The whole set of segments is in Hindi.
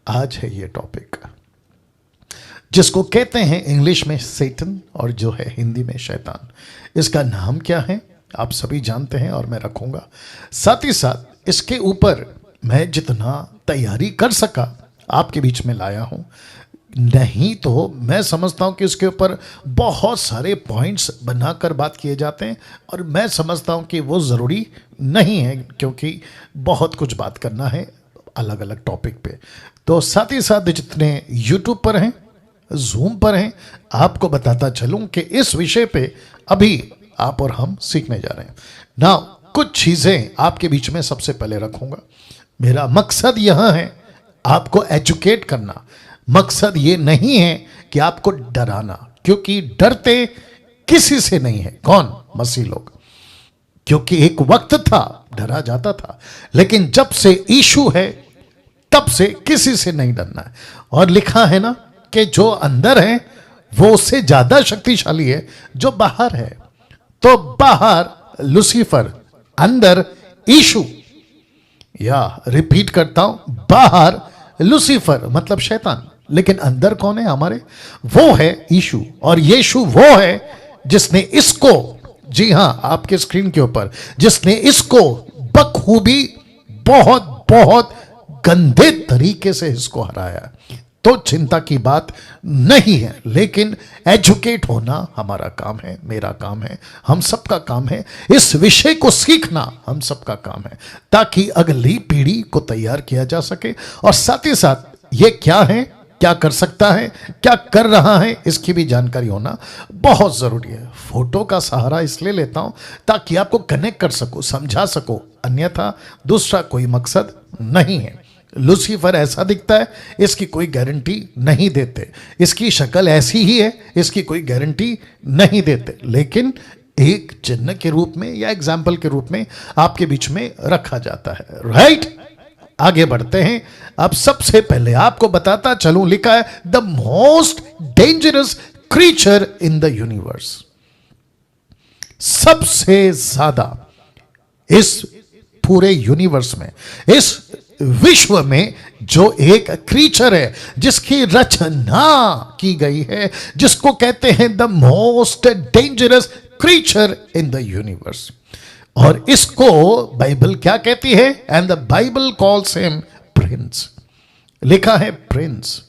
आज है ये टॉपिक जिसको कहते हैं इंग्लिश में सेटन और जो है हिंदी में शैतान। इसका नाम क्या है आप सभी जानते हैं और मैं रखूंगा। साथ ही साथ इसके ऊपर मैं जितना तैयारी कर सका आपके बीच में लाया हूं। नहीं तो मैं समझता हूं कि इसके ऊपर बहुत सारे पॉइंट्स बनाकर बात किए जाते हैं और मैं समझता हूं कि वो ज़रूरी नहीं है, क्योंकि बहुत कुछ बात करना है अलग अलग टॉपिक पे। तो साथ ही साथ जितने यूट्यूब पर हैं, जूम पर हैं, आपको बताता चलूं कि इस विषय पे अभी आप और हम सीखने जा रहे हैं ना। कुछ चीज़ें आपके बीच में सबसे पहले रखूंगा। मेरा मकसद यह है आपको एजुकेट करना। मकसद ये नहीं है कि आपको डराना, क्योंकि डरते किसी से नहीं है। कौन? मसीह लोग। क्योंकि एक वक्त था डरा जाता था, लेकिन जब से यीशु है तब से किसी से नहीं डरना है। और लिखा है ना कि जो अंदर है वो उससे ज्यादा शक्तिशाली है जो बाहर है। तो बाहर लूसीफर, अंदर यीशु। या रिपीट करता हूं, बाहर लूसीफर मतलब शैतान, लेकिन अंदर कौन है हमारे? वो है यीशु। और यीशु वो है जिसने इसको, जी हां आपके स्क्रीन के ऊपर, जिसने इसको बखूबी बहुत बहुत गंदे तरीके से इसको हराया। तो चिंता की बात नहीं है, लेकिन एजुकेट होना हमारा काम है, मेरा काम है, हम सबका काम है। इस विषय को सीखना हम सबका काम है, ताकि अगली पीढ़ी को तैयार किया जा सके। और साथ ही साथ ये क्या है, क्या कर सकता है, क्या कर रहा है, इसकी भी जानकारी होना बहुत जरूरी है। फोटो का सहारा इसलिए लेता हूं ताकि आपको कनेक्ट कर सको, समझा सको, अन्यथा दूसरा कोई मकसद नहीं है। लूसीफर ऐसा दिखता है, इसकी कोई गारंटी नहीं देते। इसकी शक्ल ऐसी ही है, इसकी कोई गारंटी नहीं देते, लेकिन एक चिन्ह के रूप में या एग्जाम्पल के रूप में आपके बीच में रखा जाता है। राइट, आगे बढ़ते हैं। अब सबसे पहले आपको बताता चलूं, लिखा है the most dangerous creature in the universe. सबसे ज्यादा इस पूरे यूनिवर्स में, इस विश्व में जो एक क्रीचर है जिसकी रचना की गई है, जिसको कहते हैं the most dangerous creature in the universe. और इसको बाइबल क्या कहती है? And the Bible calls him Prince. लिखा है प्रिंस।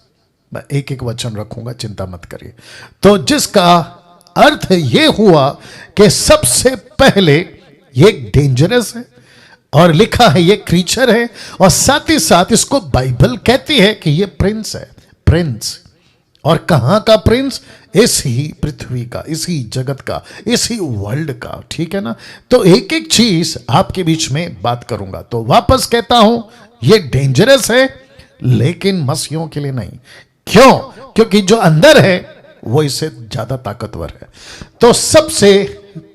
मैं एक एक वचन रखूंगा, चिंता मत करिए। तो जिसका अर्थ यह हुआ कि सबसे पहले ये डेंजरस है, और लिखा है ये क्रीचर है, और साथ ही साथ इसको बाइबल कहती है कि ये प्रिंस है। प्रिंस, और कहां का प्रिंस? इसी पृथ्वी का, इसी जगत का, इसी वर्ल्ड का। ठीक है ना? तो एक एक चीज आपके बीच में बात करूंगा। तो वापस कहता हूं, ये डेंजरस है, लेकिन मसीहों के लिए नहीं। क्यों? क्योंकि जो अंदर है वो इससे ज्यादा ताकतवर है। तो सबसे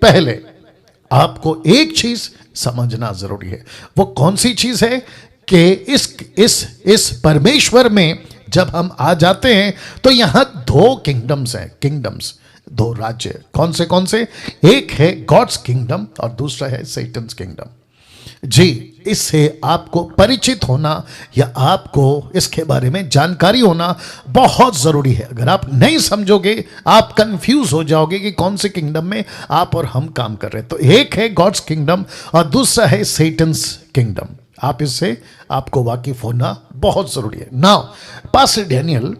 पहले आपको एक चीज समझना जरूरी है। वो कौन सी चीज है? कि इस परमेश्वर में जब हम आ जाते हैं तो यहां दो किंगडम्स हैं। किंगडम्स, दो राज्य। कौन से? एक है गॉड्स किंगडम और दूसरा है सैटन्स किंगडम। जी, इससे आपको परिचित होना या आपको इसके बारे में जानकारी होना बहुत जरूरी है। अगर आप नहीं समझोगे आप कंफ्यूज हो जाओगे कि कौन से किंगडम में आप और हम काम कर रहे हैं। तो एक है गॉड्स किंगडम और दूसरा है सैटन्स किंगडम। आप इससे आपको वाकिफ होना बहुत जरूरी है। नाउ पास्टर डैनियल,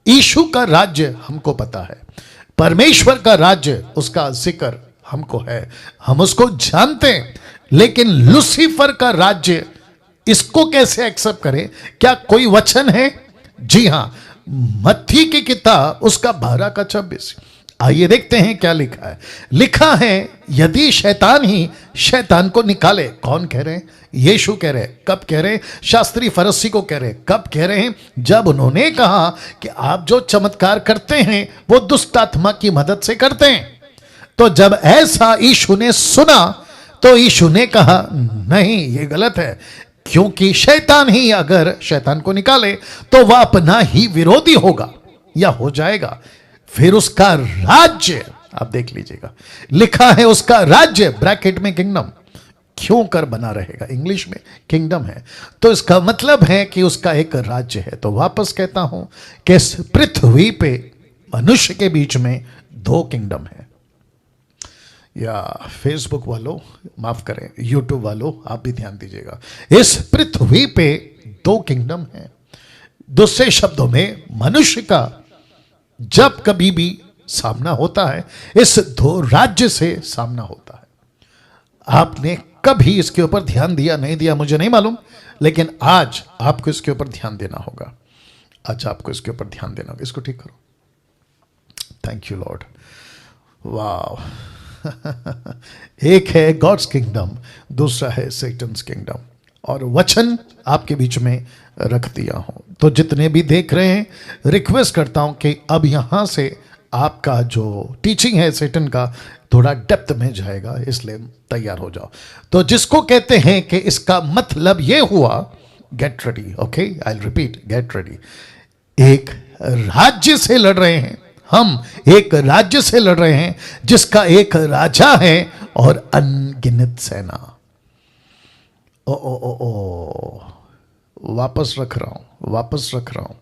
यीशु का राज्य हमको पता है, परमेश्वर का राज्य, उसका जिक्र हमको है, हम उसको जानते हैं, लेकिन लूसीफर का राज्य, इसको कैसे एक्सेप्ट करें? क्या कोई वचन है? जी हां, मत्ती की किताब उसका 12:26। आइए देखते हैं क्या लिखा है। लिखा है यदि शैतान ही शैतान को निकाले। कौन कह रहे हैं? यीशु कह रहे हैं। कब कह रहे हैं? शास्त्री फरीसी को कह रहे हैं। कब कह रहे हैं? जब उन्होंने कहा कि आप जो चमत्कार करते हैं वो दुष्ट आत्मा की मदद से करते हैं। तो जब ऐसा यीशु ने सुना तो यीशु ने कहा नहीं, ये गलत है, क्योंकि शैतान ही अगर शैतान को निकाले तो वह अपना ही विरोधी होगा या हो जाएगा। फिर उसका राज्य, आप देख लीजिएगा, लिखा है उसका राज्य, ब्रैकेट में किंगडम। सदियों कर बना रहेगा। इंग्लिश में किंगडम है, तो इसका मतलब है कि उसका एक राज्य है। तो वापस कहता हूं कि इस पृथ्वी पे मनुष्य के बीच में दो किंगडम है। या फेसबुक वालों माफ करें, यूट्यूब वालों आप भी ध्यान दीजिएगा, इस पृथ्वी पे दो किंगडम है। दूसरे शब्दों में मनुष्य का जब कभी भी सामना होता है, इस दो राज्य से सामना होता है। आपने कभी इसके ऊपर ध्यान दिया नहीं दिया मुझे नहीं मालूम, लेकिन आज आपको इसके ऊपर ध्यान देना होगा। आज आपको इसके ऊपर ध्यान देना होगा। इसको ठीक करो। Thank you Lord. वाह। एक है गॉड्स किंगडम, दूसरा है सैटन्स किंगडम, और वचन आपके बीच में रख दिया हूं। तो जितने भी देख रहे हैं, रिक्वेस्ट करता हूं कि अब यहां से आपका जो टीचिंग है सैटन का थोड़ा डेप्थ में जाएगा, इसलिए तैयार हो जाओ। तो जिसको कहते हैं कि इसका मतलब यह हुआ, get ready. Okay, I will repeat, get ready. एक राज्य से लड़ रहे हैं हम, एक राज्य से लड़ रहे हैं जिसका एक राजा है और अनगिनत सेना। ओ ओ ओ ओ, वापस रख रहा हूं,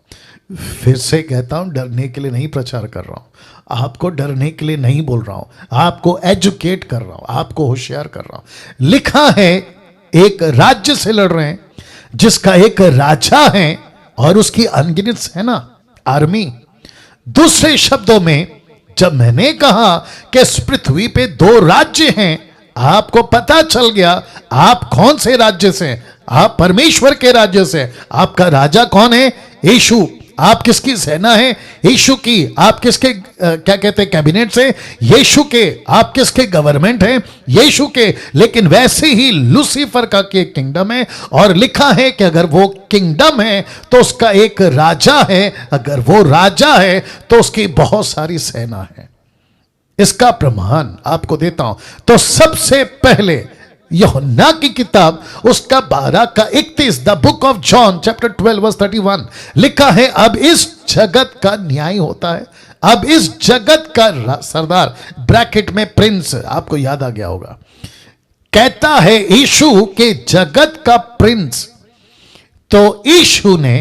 फिर से कहता हूं, डरने के लिए नहीं प्रचार कर रहा हूं, आपको डरने के लिए नहीं बोल रहा हूं, आपको एजुकेट कर रहा हूं, आपको होशियार कर रहा हूं। लिखा है एक राज्य से लड़ रहे हैं जिसका एक राजा है और उसकी अनगिनत सेना, आर्मी। दूसरे शब्दों में जब मैंने कहा कि इस पृथ्वी पे दो राज्य हैं, आपको पता चल गया आप कौन से राज्य से, आप परमेश्वर के राज्य से। आपका राजा कौन है? यीशु। आप किसकी सेना है? यीशु की। आप किसके क्या कहते हैं कैबिनेट से? यीशु के। आप किसके गवर्नमेंट है? यीशु के। लेकिन वैसे ही लूसीफर का के किंगडम है, और लिखा है कि अगर वो किंगडम है तो उसका एक राजा है, अगर वो राजा है तो उसकी बहुत सारी सेना है। इसका प्रमाण आपको देता हूं। तो सबसे पहले यूहन्ना की किताब उसका 12 का 31, the book of John chapter 12 verse 31 लिखा है, अब इस जगत का न्याय होता है। अब इस जगत का सरदार, ब्रैकेट में प्रिंस, आपको याद आ गया होगा, कहता है यीशु के जगत का प्रिंस। तो यीशु ने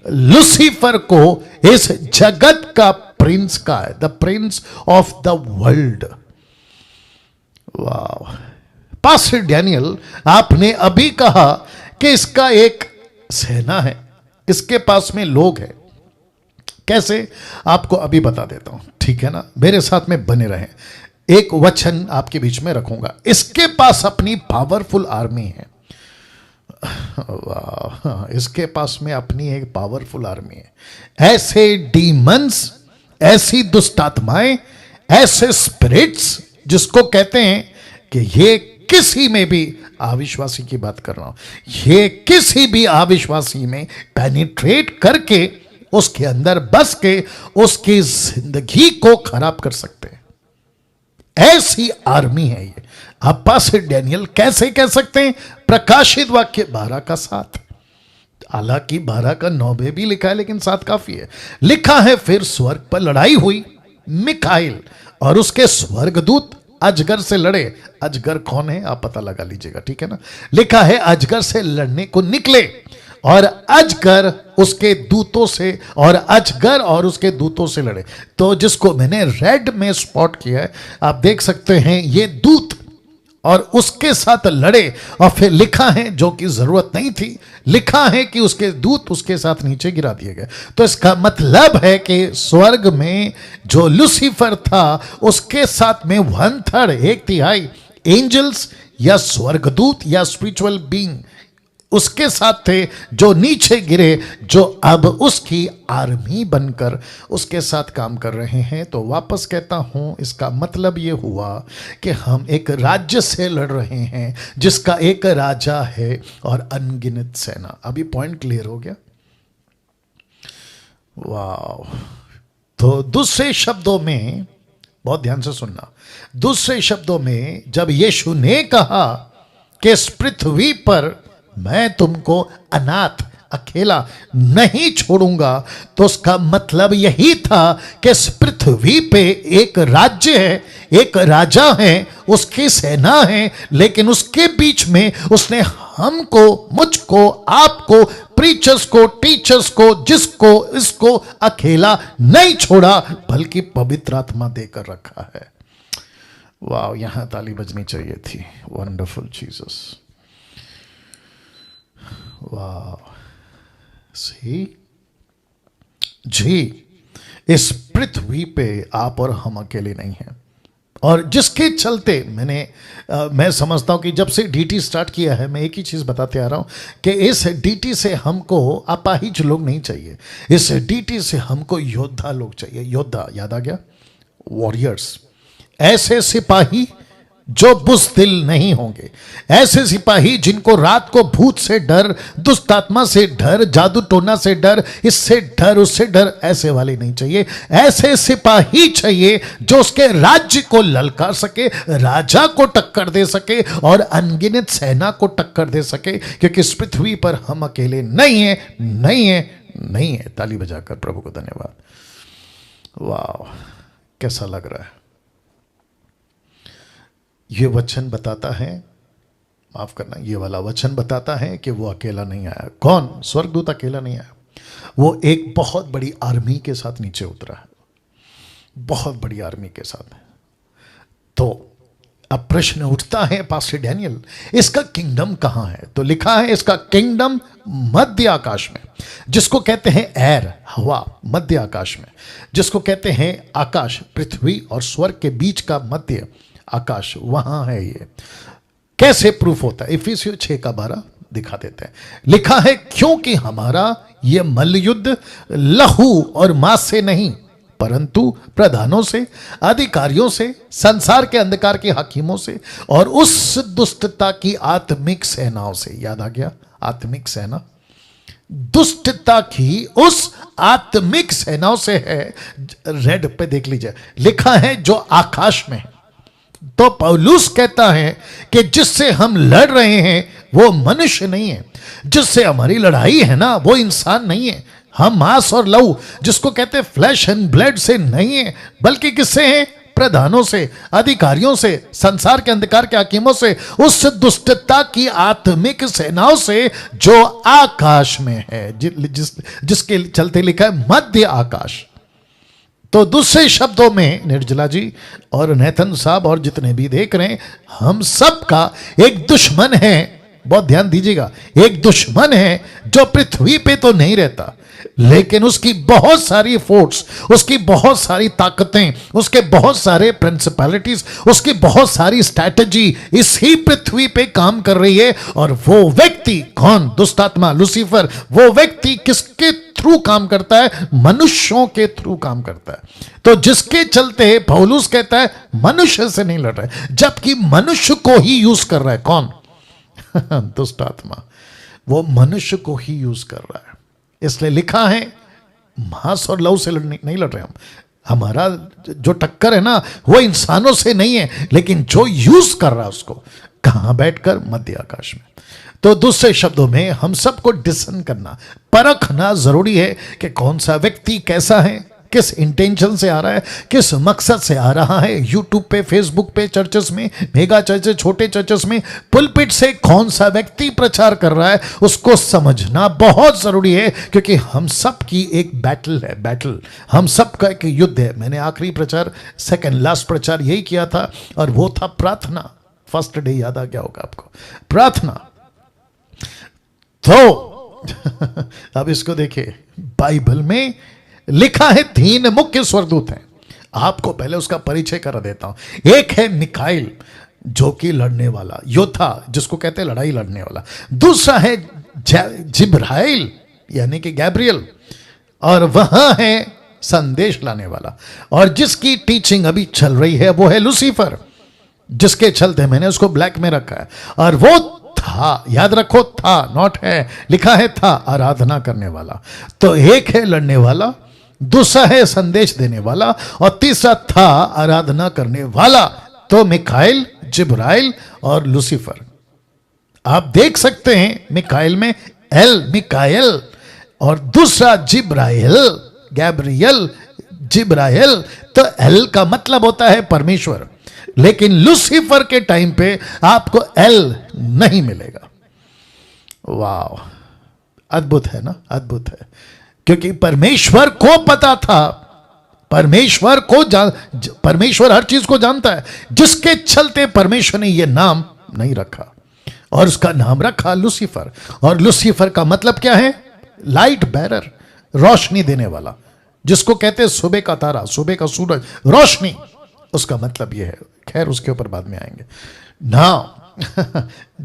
लूसीफर को इस जगत का प्रिंस का है, the Prince of the world. वाह। पास्टर डैनियल, आपने अभी कहा कि इसका एक सेना है, इसके पास में लोग हैं। कैसे? आपको अभी बता देता हूं, ठीक है ना? मेरे साथ में बने रहें। एक वचन आपके बीच में रखूंगा। इसके पास अपनी पावरफुल आर्मी है। वाह, इसके पास में अपनी एक पावरफुल आर्मी है। ऐसे डीमंस, ऐसी दुष्ट आत्माएं, ऐसे स्पिरिट्स जिसको कहते हैं कि ये किसी में भी, अविश्वासी की बात कर रहा हूं, ये किसी भी अविश्वासी में पेनिट्रेट करके उसके अंदर बस के उसकी जिंदगी को खराब कर सकते हैं। ऐसी आर्मी है ये। आप पास्टर डैनियल कैसे कह सकते हैं? प्रकाशित वाक्य 12 का 7, हालांकि 12 का 9 में भी लिखा है, लेकिन 7 काफी है। लिखा है, फिर स्वर्ग पर लड़ाई हुई, मिकाइल और उसके स्वर्गदूत अजगर से लड़े। अजगर कौन है आप पता लगा लीजिएगा, ठीक है ना? लिखा है अजगर से लड़ने को निकले, और अजगर उसके दूतों से, और अजगर और उसके दूतों से लड़े। तो जिसको मैंने रेड में स्पॉट किया है, आप देख सकते हैं, ये दूत और उसके साथ लड़े। और फिर लिखा है, जो कि जरूरत नहीं थी, लिखा है कि उसके दूत उसके साथ नीचे गिरा दिए गए। तो इसका मतलब है कि स्वर्ग में जो लूसीफर था, उसके साथ में 1/3, 1/3 एंजल्स या स्वर्गदूत या स्पिरिचुअल बीइंग उसके साथ थे, जो नीचे गिरे, जो अब उसकी आर्मी बनकर उसके साथ काम कर रहे हैं। तो वापस कहता हूं, इसका मतलब यह हुआ कि हम एक राज्य से लड़ रहे हैं जिसका एक राजा है और अनगिनत सेना। अभी पॉइंट क्लियर हो गया? वाह। तो दूसरे शब्दों में, बहुत ध्यान से सुनना, दूसरे शब्दों में जब यीशु ने कहा कि इस पृथ्वी पर मैं तुमको अनाथ, अकेला नहीं छोड़ूंगा, तो उसका मतलब यही था कि इस पृथ्वी पे एक राज्य है, एक राजा है, उसकी सेना है, लेकिन उसके बीच में उसने हमको, मुझको, आपको, प्रीचर्स को, टीचर्स को, जिसको, इसको अकेला नहीं छोड़ा, बल्कि पवित्र आत्मा देकर रखा है। वाह, यहां ताली बजनी चाहिए थी। वंडरफुल जीसस, वाह। सी जी, इस पृथ्वी पे आप और हम अकेले नहीं हैं, और जिसके चलते मैं समझता हूं कि जब से डीटी स्टार्ट किया है, मैं एक ही चीज बताते आ रहा हूं कि इस डीटी से हमको अपाहिज लोग नहीं चाहिए, इस डीटी से हमको योद्धा लोग चाहिए। योद्धा याद आ गया, वॉरियर्स, ऐसे सिपाही जो बुज़दिल नहीं होंगे, ऐसे सिपाही जिनको रात को भूत से डर, दुष्ट आत्मा से डर, जादू टोना से डर, इससे डर, उससे डर, ऐसे वाले नहीं चाहिए। ऐसे सिपाही चाहिए जो उसके राज्य को ललकार सके, राजा को टक्कर दे सके और अनगिनत सेना को टक्कर दे सके, क्योंकि इस पृथ्वी पर हम अकेले नहीं है, नहीं है, नहीं है। ताली बजाकर प्रभु को धन्यवाद। वाह, कैसा लग रहा है। ये वचन बताता है, माफ करना, ये वाला वचन बताता है कि वो अकेला नहीं आया। कौन? स्वर्गदूत अकेला नहीं आया, वो एक बहुत बड़ी आर्मी के साथ नीचे उतरा है, बहुत बड़ी आर्मी के साथ। तो अब प्रश्न उठता है, पास्टर डैनियल, इसका किंगडम कहां है? तो लिखा है इसका किंगडम मध्य आकाश में, जिसको कहते हैं एयर, हवा, मध्य आकाश में, जिसको कहते हैं आकाश, पृथ्वी और स्वर्ग के बीच का मध्य आकाश, वहां है। ये कैसे प्रूफ होता है? इफिसियों 6:12 दिखा देते हैं। लिखा है, क्योंकि हमारा यह मल्लयुद्ध लहू और मांस से नहीं, परंतु प्रधानों से, अधिकारियों से, संसार के अंधकार के हाकिमों से और उस दुष्टता की आत्मिक सेनाओं से। याद आ गया, आत्मिक सेना, दुष्टता की उस आत्मिक सेनाओं से है। रेड पे देख लीजिए, लिखा है जो आकाश में है। तो पौलुस कहता है कि जिससे हम लड़ रहे हैं वो मनुष्य नहीं है, जिससे हमारी लड़ाई है ना वो इंसान नहीं है, हम मांस और लहू, जिसको कहते हैं फ्लैश एंड ब्लड से नहीं है, बल्कि किससे है? प्रधानों से, अधिकारियों से, संसार के अंधकार के हाकिमों से, उस दुष्टता की आत्मिक सेनाओं से जो आकाश में है, जिसके चलते लिखा है मध्य आकाश। तो दूसरे शब्दों में निर्जला जी और नेथन साहब और जितने भी देख रहे हैं, हम सब का एक दुश्मन है, बहुत ध्यान दीजिएगा, एक दुश्मन है जो पृथ्वी पे तो नहीं रहता, लेकिन उसकी बहुत सारी फोर्स, उसकी बहुत सारी ताकतें, उसके बहुत सारे प्रिंसिपैलिटीज, उसकी बहुत सारी स्ट्रैटेजी इसी पृथ्वी पे काम कर रही है। और वो व्यक्ति कौन? दुष्ट आत्मा, लूसीफर। वो व्यक्ति किसके थ्रू काम करता है? मनुष्यों के थ्रू काम करता है। तो जिसके चलते पौलुस कहता है मनुष्य से नहीं लड़ रहा है, जबकि मनुष्य को ही यूज कर रहा है। कौन? दुष्ट आत्मा, वो मनुष्य को ही यूज कर रहा है। इसलिए लिखा है मांस और लहू से नहीं लड़ रहे हम, हमारा जो टक्कर है ना वो इंसानों से नहीं है, लेकिन जो यूज कर रहा है उसको, कहां बैठकर? मध्य आकाश में। तो दूसरे शब्दों में हम सबको डिसन करना, परखना जरूरी है कि कौन सा व्यक्ति कैसा है, किस इंटेंशन से आ रहा है, किस मकसद से आ रहा है। यूट्यूब पे, फेसबुक पे, चर्चेस में, मेगा चर्चेस, छोटे चर्चेस में, पुलपिट से कौन सा व्यक्ति प्रचार कर रहा है, उसको समझना बहुत जरूरी है, क्योंकि हम सब की एक बैटल है, बैटल, हम सब का एक युद्ध है। मैंने आखिरी प्रचार, सेकंड लास्ट प्रचार यही किया था, और वो था प्रार्थना। फर्स्ट डे याद आ गया होगा आपको, प्रार्थना। तो अब इसको देखिए, बाइबल में लिखा है 3 मुख्य स्वर्गदूत हैं। आपको पहले उसका परिचय करा देता हूं। एक है मिकाइल, जो कि लड़ने वाला योद्धा, जिसको कहते हैं लड़ाई लड़ने वाला। दूसरा है जिब्राइल, यानी कि गैब्रियल, और वहां है संदेश लाने वाला। और जिसकी टीचिंग अभी चल रही है वो है लूसीफर, जिसके चलते मैंने उसको ब्लैक में रखा है। और वो था, याद रखो, था, नॉट है, लिखा है था, आराधना करने वाला। तो एक है लड़ने वाला, दूसरा है संदेश देने वाला, और तीसरा था आराधना करने वाला। तो मिकाइल, जिब्राइल और लूसीफर। आप देख सकते हैं मिकाइल में एल मिकाएल और दूसरा जिब्राइल, गैब्रियल, जिब्राइल। तो एल का मतलब होता है परमेश्वर, लेकिन लूसीफर के टाइम पे आपको एल नहीं मिलेगा। वाह, अद्भुत है ना, अद्भुत है। क्योंकि परमेश्वर को पता था, परमेश्वर हर चीज को जानता है, जिसके चलते परमेश्वर ने यह नाम नहीं रखा और उसका नाम रखा लूसीफर। और लूसीफर का मतलब क्या है? लाइट बेरर, रोशनी देने वाला, जिसको कहते हैं सुबह का तारा, सुबह का सूरज, रोशनी, उसका मतलब यह है। खैर उसके ऊपर बाद में आएंगे ना।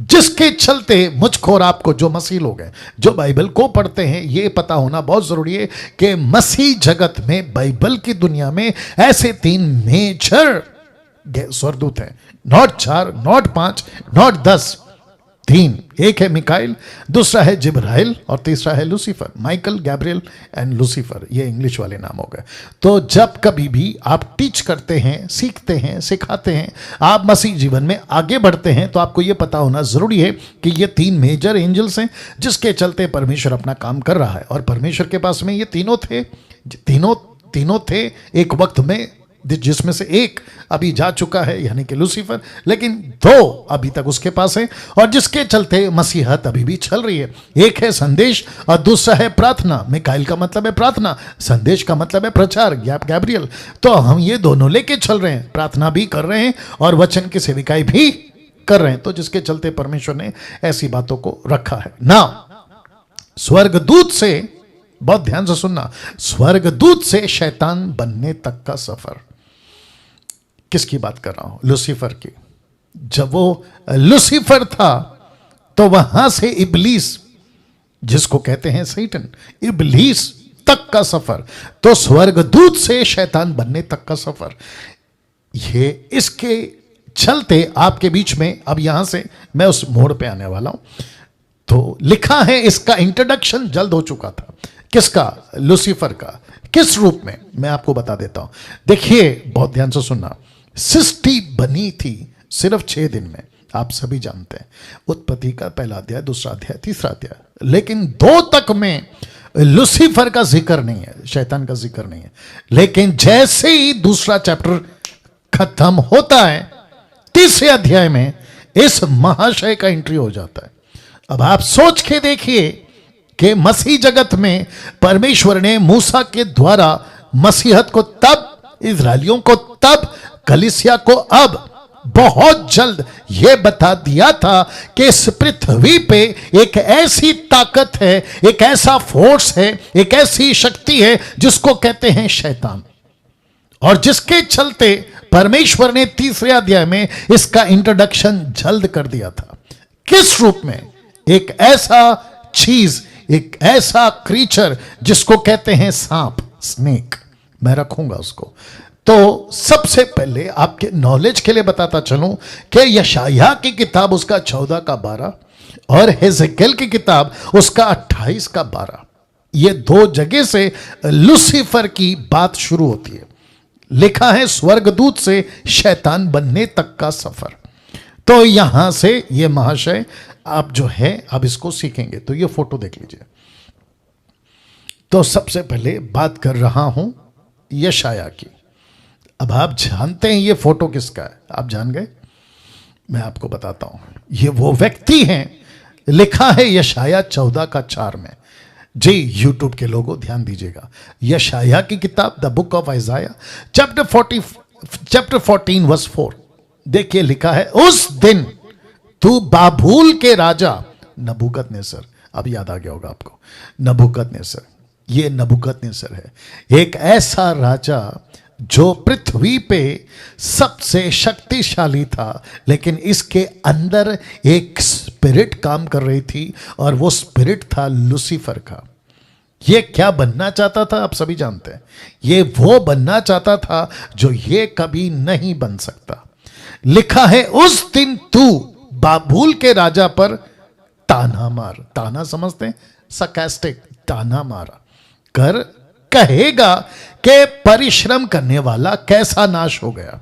जिसके चलते मुझको और आपको, जो मसीह लोग हैं, जो बाइबल को पढ़ते हैं, यह पता होना बहुत जरूरी है कि मसीह जगत में, बाइबल की दुनिया में ऐसे 3 मेजर स्वर्गदूत हैं। Not 4, not 5, not 10, 3। एक है मिकाइल, दूसरा है जिब्राइल और तीसरा है Lucifer. Michael, Gabriel and Lucifer, ये इंग्लिश वाले नाम हो गए। तो जब कभी भी आप टीच करते हैं, सीखते हैं, सिखाते हैं, आप मसीह जीवन में आगे बढ़ते हैं, तो आपको ये पता होना जरूरी है कि ये 3 मेजर एंजल्स हैं, जिसके चलते परमेश्वर अपना काम कर रहा है। और परमेश्वर के पास में ये तीनों थे एक वक्त में, जिसमें से एक अभी जा चुका है यानी कि लूसीफर, लेकिन 2 अभी तक उसके पास है, और जिसके चलते मसीहत अभी भी चल रही है। एक है संदेश और दूसरा है प्रार्थना। मिकाइल का मतलब है प्रार्थना, संदेश का मतलब है प्रचार, गैब्रियल। तो हम ये दोनों लेके चल रहे हैं, प्रार्थना भी कर रहे हैं और वचन की सेविकाई भी कर रहे हैं। तो जिसके चलते परमेश्वर ने ऐसी बातों को रखा है ना। स्वर्गदूत से, बहुत ध्यान से सुनना, स्वर्गदूत से शैतान बनने तक का सफर। किसकी बात कर रहा हूं? लूसीफर की। जब वो लूसीफर था तो वहां से इब्लीस, जिसको कहते हैं सैटन, इब्लीस तक का सफर। तो स्वर्गदूत से शैतान बनने तक का सफर, ये इसके चलते आपके बीच में, अब यहां से मैं उस मोड़ पे आने वाला हूं। तो लिखा है, इसका इंट्रोडक्शन जल्द हो चुका था। किसका? लूसीफर का। किस रूप में? मैं आपको बता देता हूं। देखिए, बहुत ध्यान से सुनना। सृष्टि बनी थी सिर्फ 6 दिन में, आप सभी जानते हैं। उत्पत्ति का पहला अध्याय, दूसरा अध्याय, तीसरा अध्याय। लेकिन 2 तक में लूसीफर का जिक्र नहीं है, शैतान का जिक्र नहीं है। लेकिन जैसे ही दूसरा चैप्टर खत्म होता है, तीसरे अध्याय में इस महाशय का एंट्री हो जाता है। अब आप सोच के देखिए कि मसीह जगत में परमेश्वर ने मूसा के द्वारा मसीहत को तब, इजराइलियों को तब, कलीसिया को अब, बहुत जल्द यह बता दिया था कि इस पृथ्वी पे एक ऐसी ताकत है, एक ऐसा फोर्स है, एक ऐसी शक्ति है जिसको कहते हैं शैतान। और जिसके चलते परमेश्वर ने तीसरे अध्याय में इसका इंट्रोडक्शन जल्द कर दिया था। किस रूप में? एक ऐसा चीज, एक ऐसा क्रीचर जिसको कहते हैं सांप, स्नेक। मैं रखूंगा उसको। तो सबसे पहले आपके नॉलेज के लिए बताता चलूं कि यशायाह की किताब उसका 14 का 12 और हेजेकियेल की किताब उसका 28 का 12, ये 2 जगह से लूसीफर की बात शुरू होती है। लिखा है स्वर्गदूत से शैतान बनने तक का सफर। तो यहां से ये महाशय आप जो है, अब इसको सीखेंगे। तो ये फोटो देख लीजिए। तो सबसे पहले बात कर रहा हूं यशायाह की। अब आप जानते हैं ये फोटो किसका है? आप जान गए? मैं आपको बताता हूं। ये वो व्यक्ति हैं, लिखा है यशायाह 14 का 4 में। जी, यूट्यूब के लोगों ध्यान दीजिएगा। यशायाह की किताब the book of Isaiah chapter 14 verse 4। देखिए, लिखा है, उस दिन तू बाबुल के राजा नबूकदनेस्सर, अब याद आ गया होगा आपको, नबूकदनेस्सर, ये नबूकदनेस्सर है, एक ऐसा राजा जो पृथ्वी पे सबसे शक्तिशाली था, लेकिन इसके अंदर एक स्पिरिट काम कर रही थी और वो स्पिरिट था लूसीफर का। ये क्या बनना चाहता था? आप सभी जानते हैं। ये वो बनना चाहता था जो ये कभी नहीं बन सकता। लिखा है, उस दिन तू बाबुल के राजा पर ताना मार। ताना समझते हैं? सरकास्टिक, ताना मारा कर कहेगा कि परिश्रम करने वाला कैसा नाश हो गया।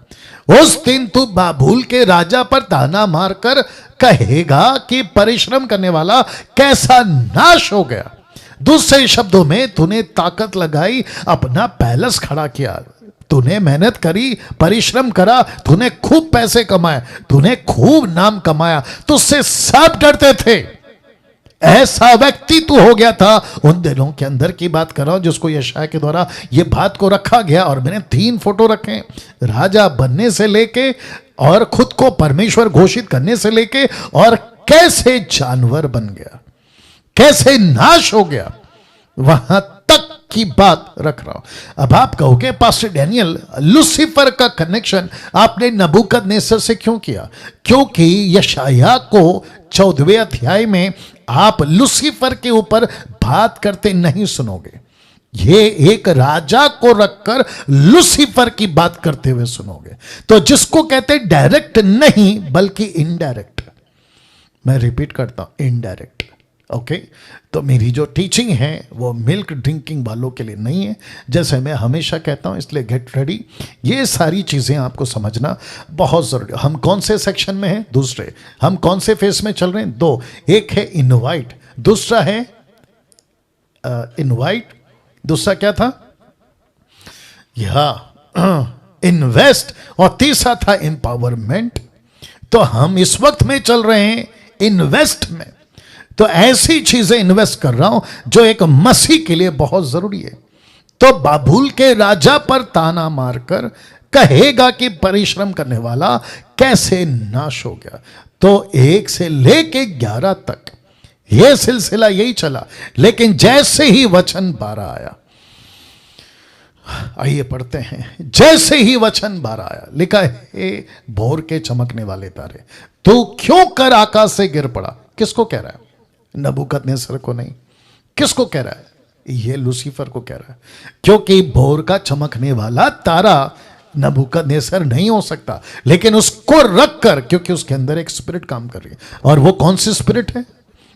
उस दिन तू बाबुल के राजा पर ताना मारकर कहेगा कि परिश्रम करने वाला कैसा नाश हो गया। दूसरे शब्दों में, तूने ताकत लगाई, अपना पैलेस खड़ा किया, तूने मेहनत करी, परिश्रम करा, तूने खूब पैसे कमाए, तूने खूब नाम कमाया, तुझसे सब डरते थे। ऐसा व्यक्ति तू हो गया था। उन दिनों के अंदर की बात कर रहा हूं जिसको यशायाह के द्वारा ये बात को रखा गया। और मैंने 3 फोटो रखे, राजा बनने से लेके और खुद को परमेश्वर घोषित करने से लेके और कैसे जानवर बन गया, कैसे नाश हो गया, वहां तक की बात रख रहा हूं। अब आप कहोगे पास्टर डैनियल, लूसीफर का कनेक्शन आपने नबूकदनेस्सर से क्यों किया? क्योंकि यशायाह को 14वें अध्याय में आप लूसीफर के ऊपर बात करते नहीं सुनोगे। ये एक राजा को रखकर लूसीफर की बात करते हुए सुनोगे। तो जिसको कहते डायरेक्ट नहीं बल्कि इनडायरेक्ट, मैं रिपीट करता हूं, इनडायरेक्ट। ओके, तो मेरी जो टीचिंग है वो मिल्क ड्रिंकिंग वालों के लिए नहीं है, जैसे मैं हमेशा कहता हूं। इसलिए गेट रेडी, ये सारी चीज़ें आपको समझना बहुत ज़रूरी। हम कौन से सेक्शन में हैं? दूसरे। हम कौन से फेस में चल रहे हैं? 2। एक है इनवाइट, दूसरा है इनवाइट, दूसरा क्या था? इन्वेस्ट, और तीसरा था एम्पावरमेंट। तो हम इस वक्त में चल रहे हैं इन्वेस्ट में। तो ऐसी चीजें इन्वेस्ट कर रहा हूं जो एक मसीह के लिए बहुत जरूरी है। तो बाबुल के राजा पर ताना मारकर कहेगा कि परिश्रम करने वाला कैसे नाश हो गया। तो 1 से लेके 11 तक यह सिलसिला यही चला। लेकिन जैसे ही वचन 12 आया, आइए पढ़ते हैं। जैसे ही वचन 12 आया, लिखा है, भोर के चमकने वाले तारे, तू क्यों कर आकाश से गिर पड़ा? किसको कह रहा है? नबूकदनेस्सर को नहीं। किसको कह रहा है? ये लूसीफर को कह रहा है। क्योंकि भोर का चमकने वाला तारा नबूकदनेस्सर नहीं हो सकता, लेकिन उसको रखकर, क्योंकि उसके अंदर एक स्पिरिट काम कर रही है। और वो कौन सी स्पिरिट है?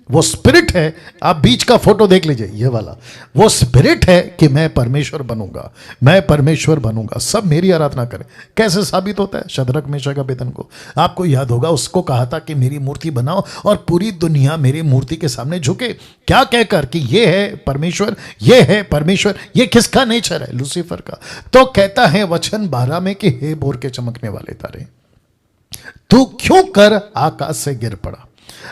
वो स्पिरिट है, आप बीच का फोटो देख लीजिए, ये वाला, वो स्पिरिट है कि मैं परमेश्वर बनूंगा, मैं परमेश्वर बनूंगा, सब मेरी आराधना करें। कैसे साबित होता है? शद्रक मेशक अबेदनगो, आपको याद होगा, उसको कहा था कि मेरी मूर्ति बनाओ और पूरी दुनिया मेरी मूर्ति के सामने झुके। क्या कहकर? कि ये है परमेश्वर, ये है परमेश्वर। ये किसका नेचर है? लूसीफर का। तो कहता है वचन 12 में कि हे भोर के चमकने वाले तारे, तू क्यों कर आकाश से गिर पड़ा।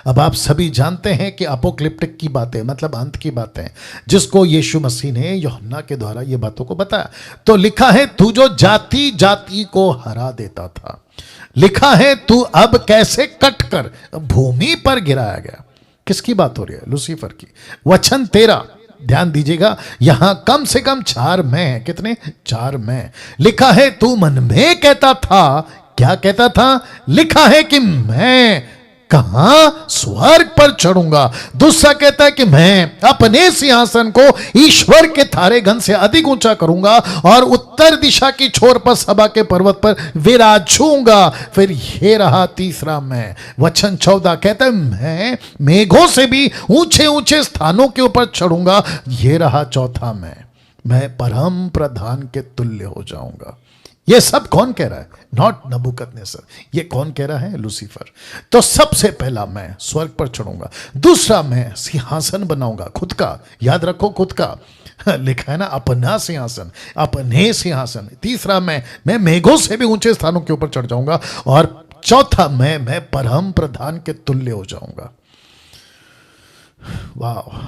अब आप सभी जानते हैं कि अपोक्लिप्टिक की बातें, मतलब अंत की बातें, जिसको यीशु मसीह ने यूहन्ना के द्वारा ये बातों को बताया। तो लिखा है, तू जो जाति जाति को हरा देता था, लिखा है तू अब कैसे कटकर भूमि पर गिराया गया। किसकी बात हो रही है? लूसीफर की। वचन 13, ध्यान दीजिएगा, यहां कम से कम 4 मैं। कितने? 4 मैं। लिखा है तू मन में कहता था, क्या कहता था? लिखा है कि मैं कहां? स्वर्ग पर चढ़ूंगा। दूसरा कहता है कि मैं अपने सिंहासन को ईश्वर के तारेगण से अधिक ऊंचा करूंगा और उत्तर दिशा की छोर पर सभा के पर्वत पर विराजूंगा। फिर ये रहा तीसरा मैं। वचन 14 कहता है, मैं मेघों से भी ऊंचे ऊंचे स्थानों के ऊपर चढ़ूंगा। ये रहा चौथा मैं परम प्रधान के तुल्य हो जाऊंगा। ये सब कौन कह रहा है? नॉट नबूकदनेस्सर। ये कौन कह रहा है? लूसीफर। तो सबसे पहला मैं स्वर्ग पर चढ़ूंगा, दूसरा मैं सिंहासन बनाऊंगा खुद का। याद रखो, खुद का। लिखा है ना, अपना सिंहासन, अपने सिंहासन। तीसरा मैं मेघों से भी ऊंचे स्थानों के ऊपर चढ़ जाऊंगा। और चौथा मैं परम प्रधान के तुल्य हो जाऊंगा। वाह!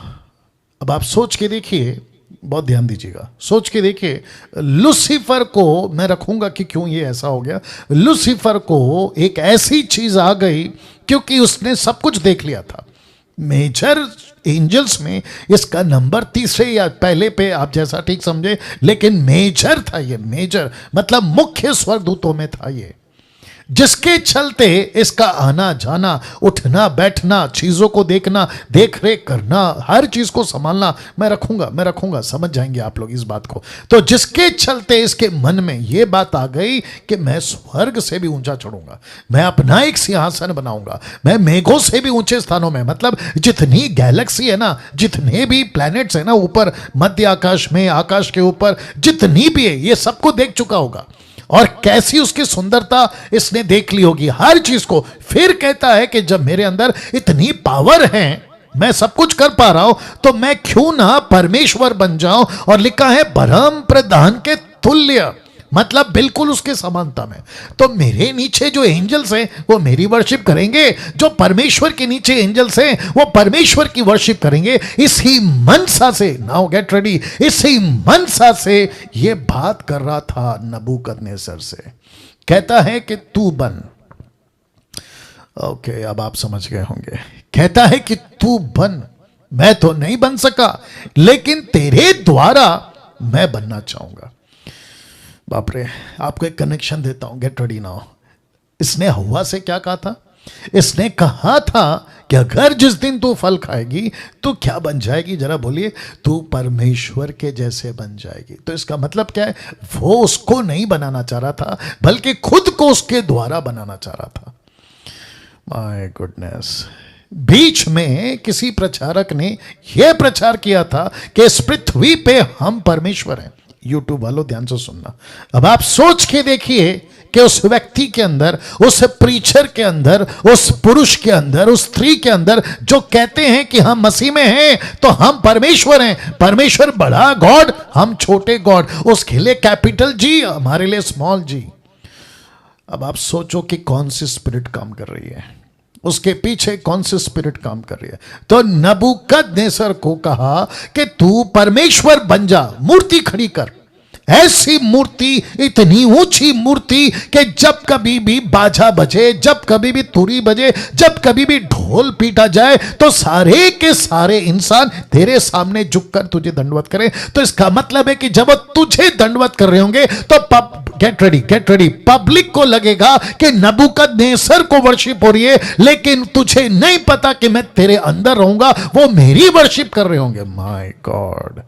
अब आप सोच के देखिए, बहुत ध्यान दीजिएगा, सोच के देखिए, लूसीफर को मैं रखूंगा कि क्यों ये ऐसा हो गया। लूसीफर को एक ऐसी चीज आ गई क्योंकि उसने सब कुछ देख लिया था। मेजर एंजल्स में इसका नंबर तीसरे या पहले पे, आप जैसा ठीक समझे, लेकिन मेजर था ये। मेजर मतलब मुख्य स्वर्गदूतों में था ये, जिसके चलते इसका आना जाना, उठना बैठना, चीजों को देखना, देख रेख करना, हर चीज को संभालना मैं रखूंगा। समझ जाएंगे आप लोग इस बात को। तो जिसके चलते इसके मन में यह बात आ गई कि मैं स्वर्ग से भी ऊंचा चढ़ूंगा, मैं अपना एक सिंहासन बनाऊंगा, मैं मेघों से भी ऊंचे स्थानों में, मतलब जितनी गैलेक्सी है ना, जितने भी प्लैनेट्स है ना ऊपर मध्य आकाश में, आकाश के ऊपर जितनी भी है, ये सबको देख चुका होगा। और कैसी उसकी सुंदरता इसने देख ली होगी, हर चीज को। फिर कहता है कि जब मेरे अंदर इतनी पावर है, मैं सब कुछ कर पा रहा हूं, तो मैं क्यों ना परमेश्वर बन जाऊं। और लिखा है परम प्रधान के तुल्य, मतलब बिल्कुल उसके समानता में। तो मेरे नीचे जो एंजल्स हैं वो मेरी वर्शिप करेंगे, जो परमेश्वर के नीचे एंजल्स हैं वो परमेश्वर की वर्शिप करेंगे। इसी मनसा से, नाउ गेट रेडी, इसी मनसा से ये बात कर रहा था नबूकदनेस्सर से। कहता है कि तू बन, ओके अब आप समझ गए होंगे। कहता है कि तू बन, मैं तो नहीं बन सका, लेकिन तेरे द्वारा मैं बनना चाहूंगा। बाप रे, आपको एक कनेक्शन देता हूं, गेट रेडी नाउ। इसने हव्वा से क्या कहा था? इसने कहा था कि अगर जिस दिन तू फल खाएगी तो क्या बन जाएगी, जरा बोलिए, तू परमेश्वर के जैसे बन जाएगी। तो इसका मतलब क्या है? वो उसको नहीं बनाना चाह रहा था, बल्कि खुद को उसके द्वारा बनाना चाह रहा था। My goodness. बीच में किसी प्रचारक ने यह प्रचार किया था कि इस पृथ्वी पे हम परमेश्वर हैं। यूट्यूब वालों ध्यान से सुनना। अब आप सोच के देखिए कि उस व्यक्ति के अंदर, उस प्रीचर के अंदर, उस पुरुष के अंदर, उस स्त्री के अंदर जो कहते हैं कि हम मसीह में हैं तो हम परमेश्वर हैं, परमेश्वर बड़ा गॉड, हम छोटे गॉड, उसके लिए कैपिटल जी, हमारे लिए स्मॉल जी। अब आप सोचो कि कौन सी स्पिरिट काम कर रही है, उसके पीछे कौन सी स्पिरिट काम कर रही है। तो नबूकदनेस्सर को कहा कि तू परमेश्वर बन जा, मूर्ति खड़ी कर, ऐसी मूर्ति, इतनी ऊंची मूर्ति कि जब कभी भी बाजा बजे, जब कभी भी तुरी बजे, जब कभी भी ढोल पीटा जाए तो सारे के सारे इंसान तेरे सामने झुककर तुझे दंडवत करें। तो इसका मतलब है कि जब वो तुझे दंडवत कर रहे होंगे तो गेट रेडी, पब्लिक को लगेगा कि नबूकदनेस्सर को वर्शिप हो रही है, लेकिन तुझे नहीं पता कि मैं तेरे अंदर रहूंगा, वो मेरी वर्शिप कर रहे होंगे। My God.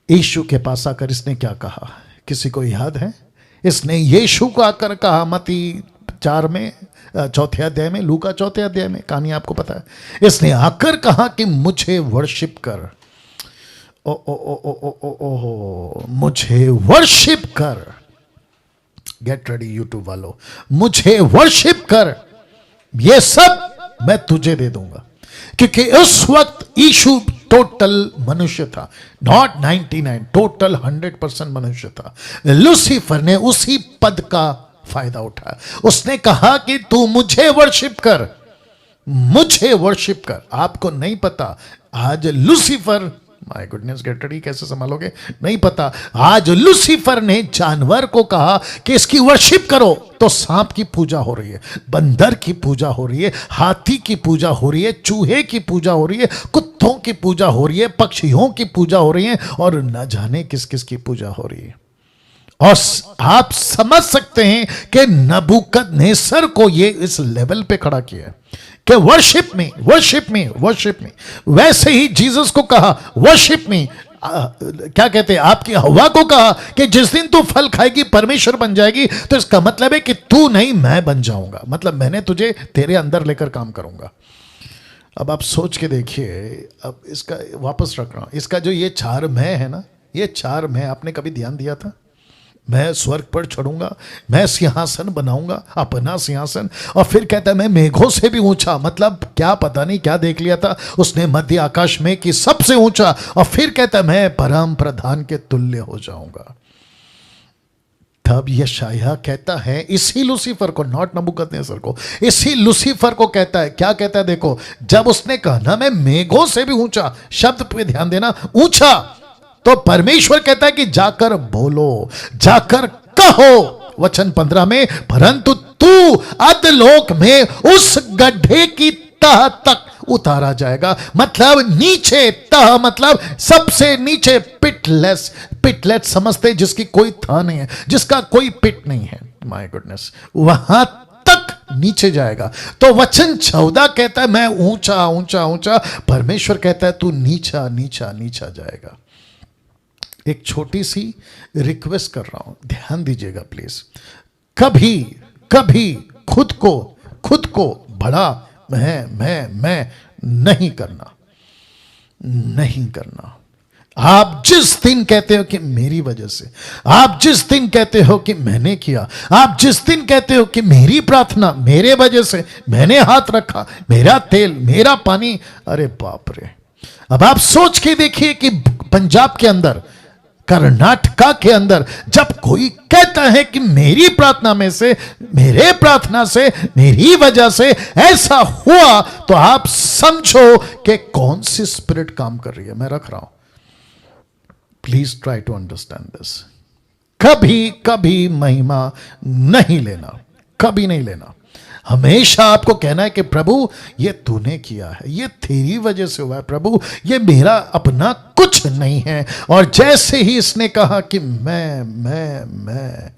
यीशु के पास आकर इसने क्या कहा, किसी को याद है? इसने यीशु को आकर कहा, मत्ती 4 में, 4 अध्याय में, लूका 4 अध्याय में, कहानी आपको पता है। इसने आकर कहा कि मुझे वर्शिप कर, ओ ओ ओ ओ ओ ओ ओ, मुझे वर्शिप कर। गेट रेडी यूट्यूब वालों, मुझे वर्शिप कर, ये सब मैं तुझे दे दूंगा। क्योंकि उस वक्त यीशु टोटल मनुष्य था, नॉट 99, टोटल 100% मनुष्य था। लूसीफर ने उसी पद का फायदा उठाया। उसने कहा कि तू मुझे वर्शिप कर, मुझे वर्शिप कर। आपको नहीं पता आज Lucifer, my goodness, get ready, कैसे संभालोगे नहीं पता। आज लूसीफर ने जानवर को कहा कि इसकी वर्शिप करो, तो सांप की पूजा हो रही है, बंदर की पूजा हो रही है, हाथी की पूजा हो रही है, चूहे की पूजा हो रही है, कुत्तों की पूजा हो रही है, पक्षियों की पूजा हो रही है, और न जाने किस किस की पूजा हो रही है। और आप समझ सकते हैं कि नबूकदनेस्सर को ये इस लेवल पे खड़ा किया है कि वर्शिप में, वर्शिप में, वर्शिप में। वैसे ही जीसस को कहा वर्शिप में, क्या कहते हैं, आपकी हव्वा को कहा कि जिस दिन तू फल खाएगी परमेश्वर बन जाएगी। तो इसका मतलब है कि तू नहीं, मैं बन जाऊंगा, मतलब मैंने तुझे तेरे अंदर लेकर काम करूंगा। अब आप सोच के देखिए, अब इसका वापस रख रहा हूं, इसका जो ये 4 मैं है ना, ये 4 मैं, आपने कभी ध्यान दिया था? मैं स्वर्ग पर चढ़ूंगा, मैं सिंहासन बनाऊंगा, अपना सिंहासन, और फिर कहता है मैं मेघों से भी ऊंचा, मतलब क्या पता नहीं क्या देख लिया था उसने मध्य आकाश में कि सबसे ऊंचा, और फिर कहता है मैं परम प्रधान के तुल्य हो जाऊंगा। तब यशायाह कहता है इसी लूसीफर को, नॉट नबूकदनेस्सर को, इसी लूसीफर को कहता है, क्या कहता है देखो, जब उसने कहा ना मैं मेघों से भी ऊंचा, शब्द पे ध्यान देना, ऊंचा, तो परमेश्वर कहता है कि जाकर बोलो, जाकर कहो, वचन 15 में, परंतु तू अधलोक में उस गड्ढे की तह तक उतारा जाएगा। मतलब नीचे, तह मतलब सबसे नीचे, पिटलेस, पिटलेस समझते जिसकी कोई तह नहीं है, जिसका कोई पिट नहीं है, माय गुडनेस, वहां तक नीचे जाएगा। तो वचन 14 कहता है मैं ऊंचा ऊंचा ऊंचा, परमेश्वर कहता है तू नीचा नीचा नीचा जाएगा। एक छोटी सी रिक्वेस्ट कर रहा हूं, ध्यान दीजिएगा प्लीज। कभी कभी खुद को बड़ा मैं नहीं करना, नहीं करना। आप जिस दिन कहते हो कि मेरी वजह से, आप जिस दिन कहते हो कि मैंने किया, आप जिस दिन कहते हो कि मेरी प्रार्थना, मेरे वजह से, मैंने हाथ रखा, मेरा तेल, मेरा पानी, अरे बाप रे। अब आप सोच के देखिए कि पंजाब के अंदर, कर्नाटका के अंदर जब कोई कहता है कि मेरी प्रार्थना में से, मेरे प्रार्थना से, मेरी वजह से ऐसा हुआ, तो आप समझो कि कौन सी स्पिरिट काम कर रही है। मैं रख रहा हूं, please try to understand this. कभी कभी महिमा नहीं लेना, कभी नहीं लेना। हमेशा आपको कहना है कि प्रभु ये तूने किया है, ये तेरी वजह से हुआ है प्रभु, ये मेरा अपना कुछ नहीं है। और जैसे ही इसने कहा कि मैं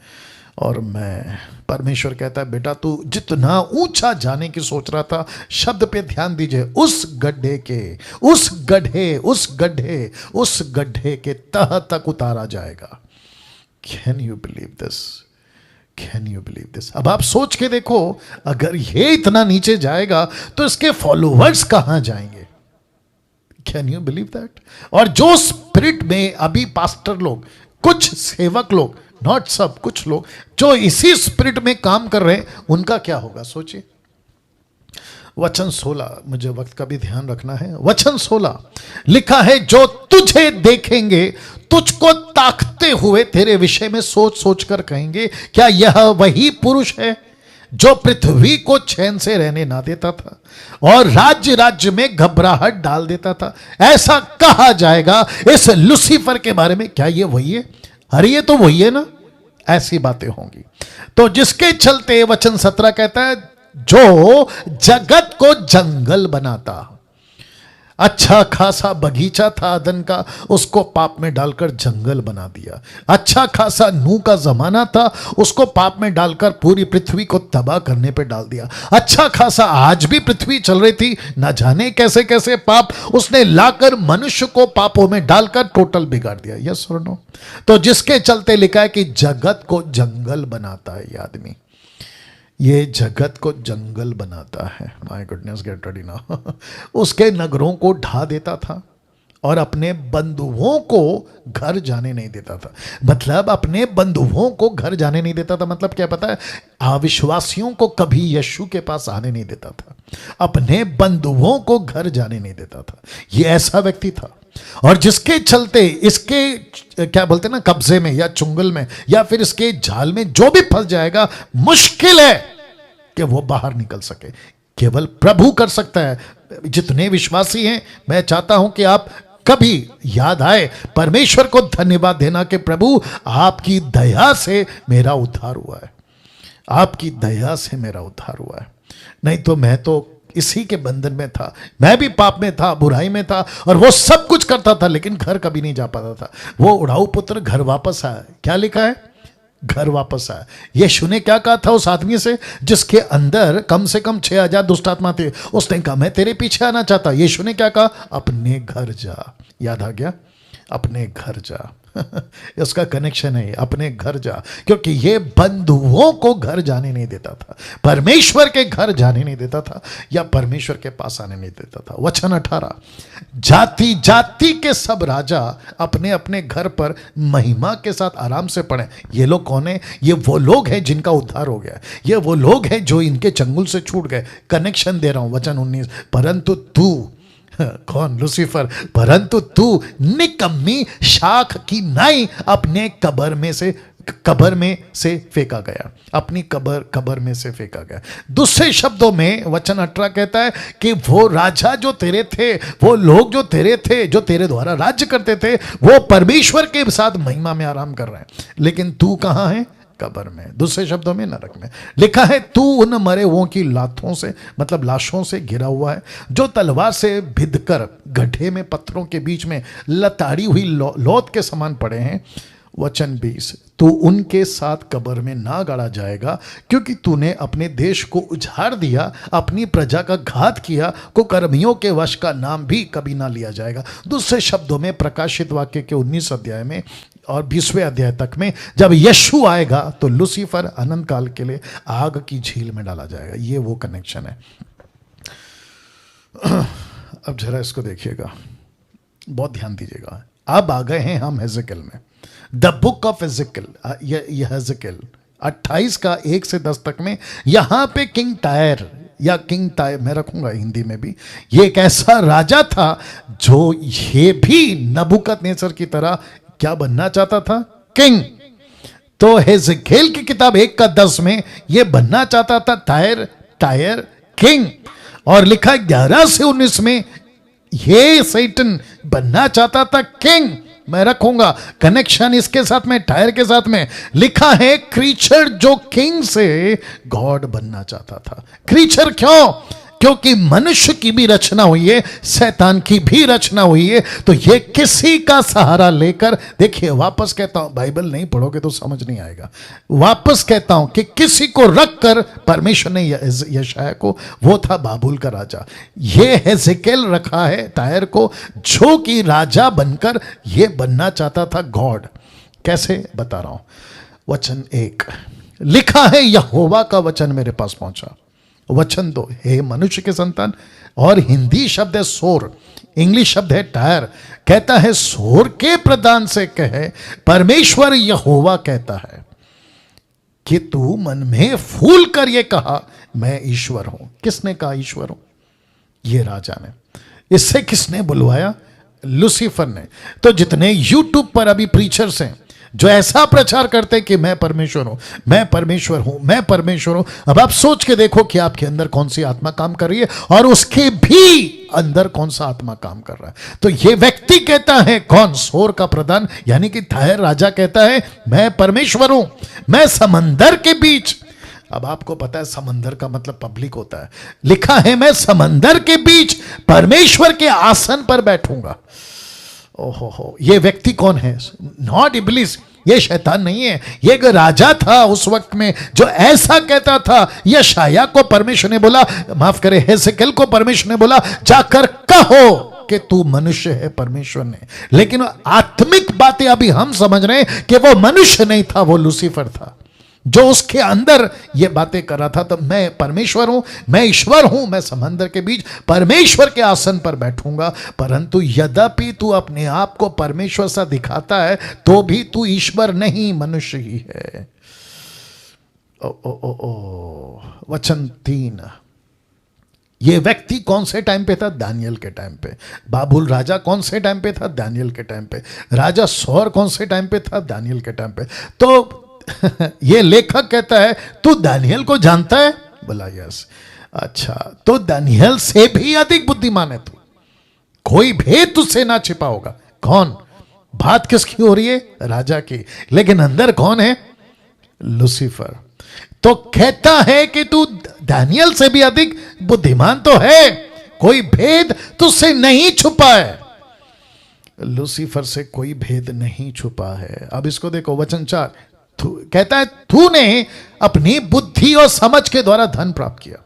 और मैं, परमेश्वर कहता है बेटा तू जितना ऊंचा जाने की सोच रहा था, शब्द पे ध्यान दीजिए, उस गड्ढे के, उस गड्ढे के तह तक उतारा जाएगा। Can you believe this? Can you believe this? अब आप सोच के देखो, अगर ये इतना नीचे जाएगा तो इसके फॉलोवर्स कहां जाएंगे? Can you believe that? और जो स्पिरिट में अभी पास्टर लोग, कुछ सेवक लोग, नॉट सब, कुछ लोग जो इसी स्पिरिट में काम कर रहे हैं, उनका क्या होगा सोचिए। वचन 16, मुझे वक्त का भी ध्यान रखना है। वचन 16 लिखा है, जो तुझे देखेंगे तुझको ताकते हुए तेरे विषय में सोच सोच कर कहेंगे, क्या यह वही पुरुष है जो पृथ्वी को चैन से रहने ना देता था और राज्य राज्य में घबराहट डाल देता था? ऐसा कहा जाएगा इस लूसीफर के बारे में, क्या ये वही है? अरे ये तो वही है ना। ऐसी बातें होंगी। तो जिसके चलते वचन 17 कहता है, जो जगत को जंगल बनाता, अच्छा खासा बगीचा था अदन का, उसको पाप में डालकर जंगल बना दिया। अच्छा खासा नूह का जमाना था, उसको पाप में डालकर पूरी पृथ्वी को तबाह करने पे डाल दिया। अच्छा खासा आज भी पृथ्वी चल रही थी, ना जाने कैसे कैसे पाप उसने लाकर मनुष्य को पापों में डालकर टोटल बिगाड़ दिया। यस और नो? तो जिसके चलते लिखा है कि जगत को जंगल बनाता है ये आदमी, ये जगत को जंगल बनाता है। My goodness, get ready now. उसके नगरों को ढा देता था और अपने बंधुओं को घर जाने नहीं देता था। मतलब अपने बंधुओं को घर जाने नहीं देता था, मतलब क्या पता है? अविश्वासियों को कभी यीशु के पास आने नहीं देता था, अपने बंधुओं को घर जाने नहीं देता था। ये ऐसा व्यक्ति था। और जिसके चलते इसके क्या बोलते हैं ना, कब्जे में या चुंगल में या फिर इसके जाल में जो भी फंस जाएगा, मुश्किल है कि वो बाहर निकल सके। केवल प्रभु कर सकता है। जितने विश्वासी हैं, मैं चाहता हूं कि आप कभी याद आए परमेश्वर को धन्यवाद देना कि प्रभु आपकी दया से मेरा उद्धार हुआ है, आपकी दया से मेरा उद्धार हुआ है। नहीं तो मैं तो इसी के बंधन में था, मैं भी पाप में था, बुराई में था, और वो सब कुछ करता था लेकिन घर कभी नहीं जा पाता था। वो उड़ाऊ पुत्र घर वापस आया। क्या लिखा है? घर वापस आया। यीशु ने क्या कहा था उस आदमी से जिसके अंदर कम से कम 6000 दुष्ट आत्मा थे? उसने कहा मैं तेरे पीछे आना चाहता। यीशु ने क्या कहा? अपने घर जा। याद आ गया? अपने घर जा। इसका कनेक्शन है, अपने घर जा, क्योंकि ये बंधुओं को घर जाने नहीं देता था, परमेश्वर के घर जाने नहीं देता था, या परमेश्वर के पास आने नहीं देता था। वचन 18, जाति जाति के सब राजा अपने अपने घर पर महिमा के साथ आराम से पड़े। ये लोग कौन है? ये वो लोग हैं जिनका उद्धार हो गया, ये वो लोग हैं जो इनके चंगुल से छूट गए। कनेक्शन दे रहा हूं, वचन 19, परंतु तू, कौन? लूसीफर, परंतु तू निकम्मी शाख की नाई अपने कब्र में से फेंका गया, अपनी कब्र में से फेंका गया। दूसरे शब्दों में वचन 18 कहता है कि वो राजा जो तेरे थे, वो लोग जो तेरे थे, जो तेरे द्वारा राज्य करते थे, वो परमेश्वर के साथ महिमा में आराम कर रहे हैं, लेकिन तू कहां है? कब्र में। दूसरे शब्दों में नरक में। लिखा है तू उन मरे हुओं की लातों से, मतलब लाशों से घिरा हुआ है, जो तलवार से भिदकर गड्ढे में पत्थरों के बीच में लताड़ी हुई लौत के समान पड़े हैं। वचन 20, तू उनके साथ कब्र में ना गाड़ा जाएगा, क्योंकि तूने अपने देश को उजाड़ दिया, अपनी प्रजा का घात किया, कुकर्मियों के वश का नाम भी कभी ना लिया जाएगा। दूसरे शब्दों में प्रकाशित वाक्य के 19 अध्याय में और 20वें अध्याय तक में जब यीशु आएगा तो लूसीफर अनंत काल के लिए आग की झील में डाला जाएगा। ये वो कनेक्शन है। अब जरा इसको देखिएगा, बहुत ध्यान दीजिएगा। अब आ गए हैं हम हेजेकिएल में, द बुक ऑफ हेजेकिएल, ये हेजेकिएल 28 का 1 से 10 तक में। यहां पे किंग टायर या किंग टायर मैं रखूंगा हिंदी में भी, ये एक ऐसा राजा था जो ये भी नबूकदनेस्सर की तरह क्या बनना चाहता था, किंग। तो हेजेकिएल की किताब 1 का 10 में ये बनना चाहता था टायर किंग, और लिखा 11 से 19 में ये सैटन बनना चाहता था किंग। मैं रखूंगा कनेक्शन इसके साथ में, टायर के साथ में। लिखा है क्रीचर जो किंग से गॉड बनना चाहता था। क्रीचर क्यों? क्योंकि मनुष्य की भी रचना हुई है, शैतान की भी रचना हुई है, तो ये किसी का सहारा लेकर, देखिए वापस कहता हूं, बाइबल नहीं पढ़ोगे तो समझ नहीं आएगा। वापस कहता हूं कि किसी को रखकर परमेश्वर ने यशायाह को, वो था बाबुल का राजा, ये हेजेकिएल रखा है टायर को, जो कि राजा बनकर ये बनना चाहता था गॉड। कैसे बता रहा हूं। वचन 1 लिखा है, यहोवा का वचन मेरे पास पहुंचा। वचन 2, हे मनुष्य के संतान, और हिंदी शब्द है सोर, इंग्लिश शब्द है टायर। कहता है सोर के प्रधान से कहे, परमेश्वर यहोवा कहता है कि तू मन में फूल कर ये कहा मैं ईश्वर हूं। किसने कहा ईश्वर हूं? ये राजा ने। इससे किसने बुलवाया? लूसीफर ने। तो जितने यूट्यूब पर अभी प्रीचर्स हैं जो ऐसा प्रचार करते कि मैं परमेश्वर हूं, मैं परमेश्वर हूं, मैं परमेश्वर हूं, अब आप सोच के देखो कि आपके अंदर कौन सी आत्मा काम कर रही है और उसके भी अंदर कौन सा आत्मा काम कर रहा है। तो ये व्यक्ति कहता है, कौन? सोर का प्रधान यानी कि टायर राजा कहता है मैं परमेश्वर हूं, मैं समंदर के बीच। अब आपको पता है समंदर का मतलब पब्लिक होता है। लिखा है मैं समंदर के बीच परमेश्वर के आसन पर बैठूंगा। ओहो हो, ये व्यक्ति कौन है? नॉट इब्लिस, ये शैतान नहीं है, ये एक राजा था उस वक्त में जो ऐसा कहता था। यशायाह को परमेश्वर ने बोला, माफ करे हेजेकिएल को परमेश्वर ने बोला जाकर कहो कि तू मनुष्य है परमेश्वर ने। लेकिन आत्मिक बातें अभी हम समझ रहे हैं कि वो मनुष्य नहीं था, वो लूसीफर था जो उसके अंदर ये बातें कर रहा था। तो मैं परमेश्वर हूं, मैं ईश्वर हूं, मैं समंदर के बीच परमेश्वर के आसन पर बैठूंगा। परंतु यद्यपि तू अपने आप को परमेश्वर सा दिखाता है तो भी तू ईश्वर नहीं, मनुष्य ही है। ओ ओ ओ ओ वचन 3, ये व्यक्ति कौन से टाइम पे था? दानियल के टाइम पे। बाबुल राजा कौन से टाइम पे था? दानियल के टाइम पे। राजा सौर कौन से टाइम पे था? दानियल के टाइम पे। तो ये लेखक कहता है तू दानियल को जानता है? बोला यस। अच्छा, तो दानियल से भी अधिक बुद्धिमान है तू, कोई भेद तुझसे ना छिपा होगा। कौन? बात किसकी हो रही है? राजा की। लेकिन अंदर कौन है? लूसीफर। तो कहता है कि तू दानियल से भी अधिक बुद्धिमान तो है, कोई भेद तुझसे नहीं छुपा है। लूसीफर से कोई भेद नहीं छुपा है। अब इसको देखो, वचन 4 कहता है तूने अपनी बुद्धि और समझ के द्वारा धन प्राप्त किया,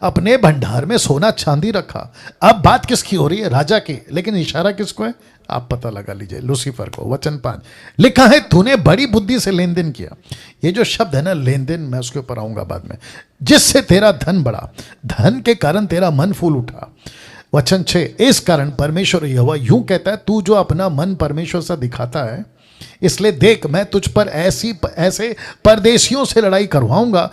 अपने भंडार में सोना चांदी रखा। अब बात किसकी हो रही है? राजा की। लेकिन इशारा किसको है? आप पता लगा लीजिए, लूसीफर को। वचन 5 लिखा है तूने बड़ी बुद्धि से लेन देन किया। ये जो शब्द है ना लेन देन, मैं उसके ऊपर आऊंगा बाद में। जिससे तेरा धन बढ़ा, धन के कारण तेरा मन फूल उठा। वचन 6 इस कारण परमेश्वर यहोवा यूं कहता है, तू जो अपना मन परमेश्वर सा दिखाता है, इसलिए देख मैं तुझ पर ऐसे परदेशियों से लड़ाई करवाऊंगा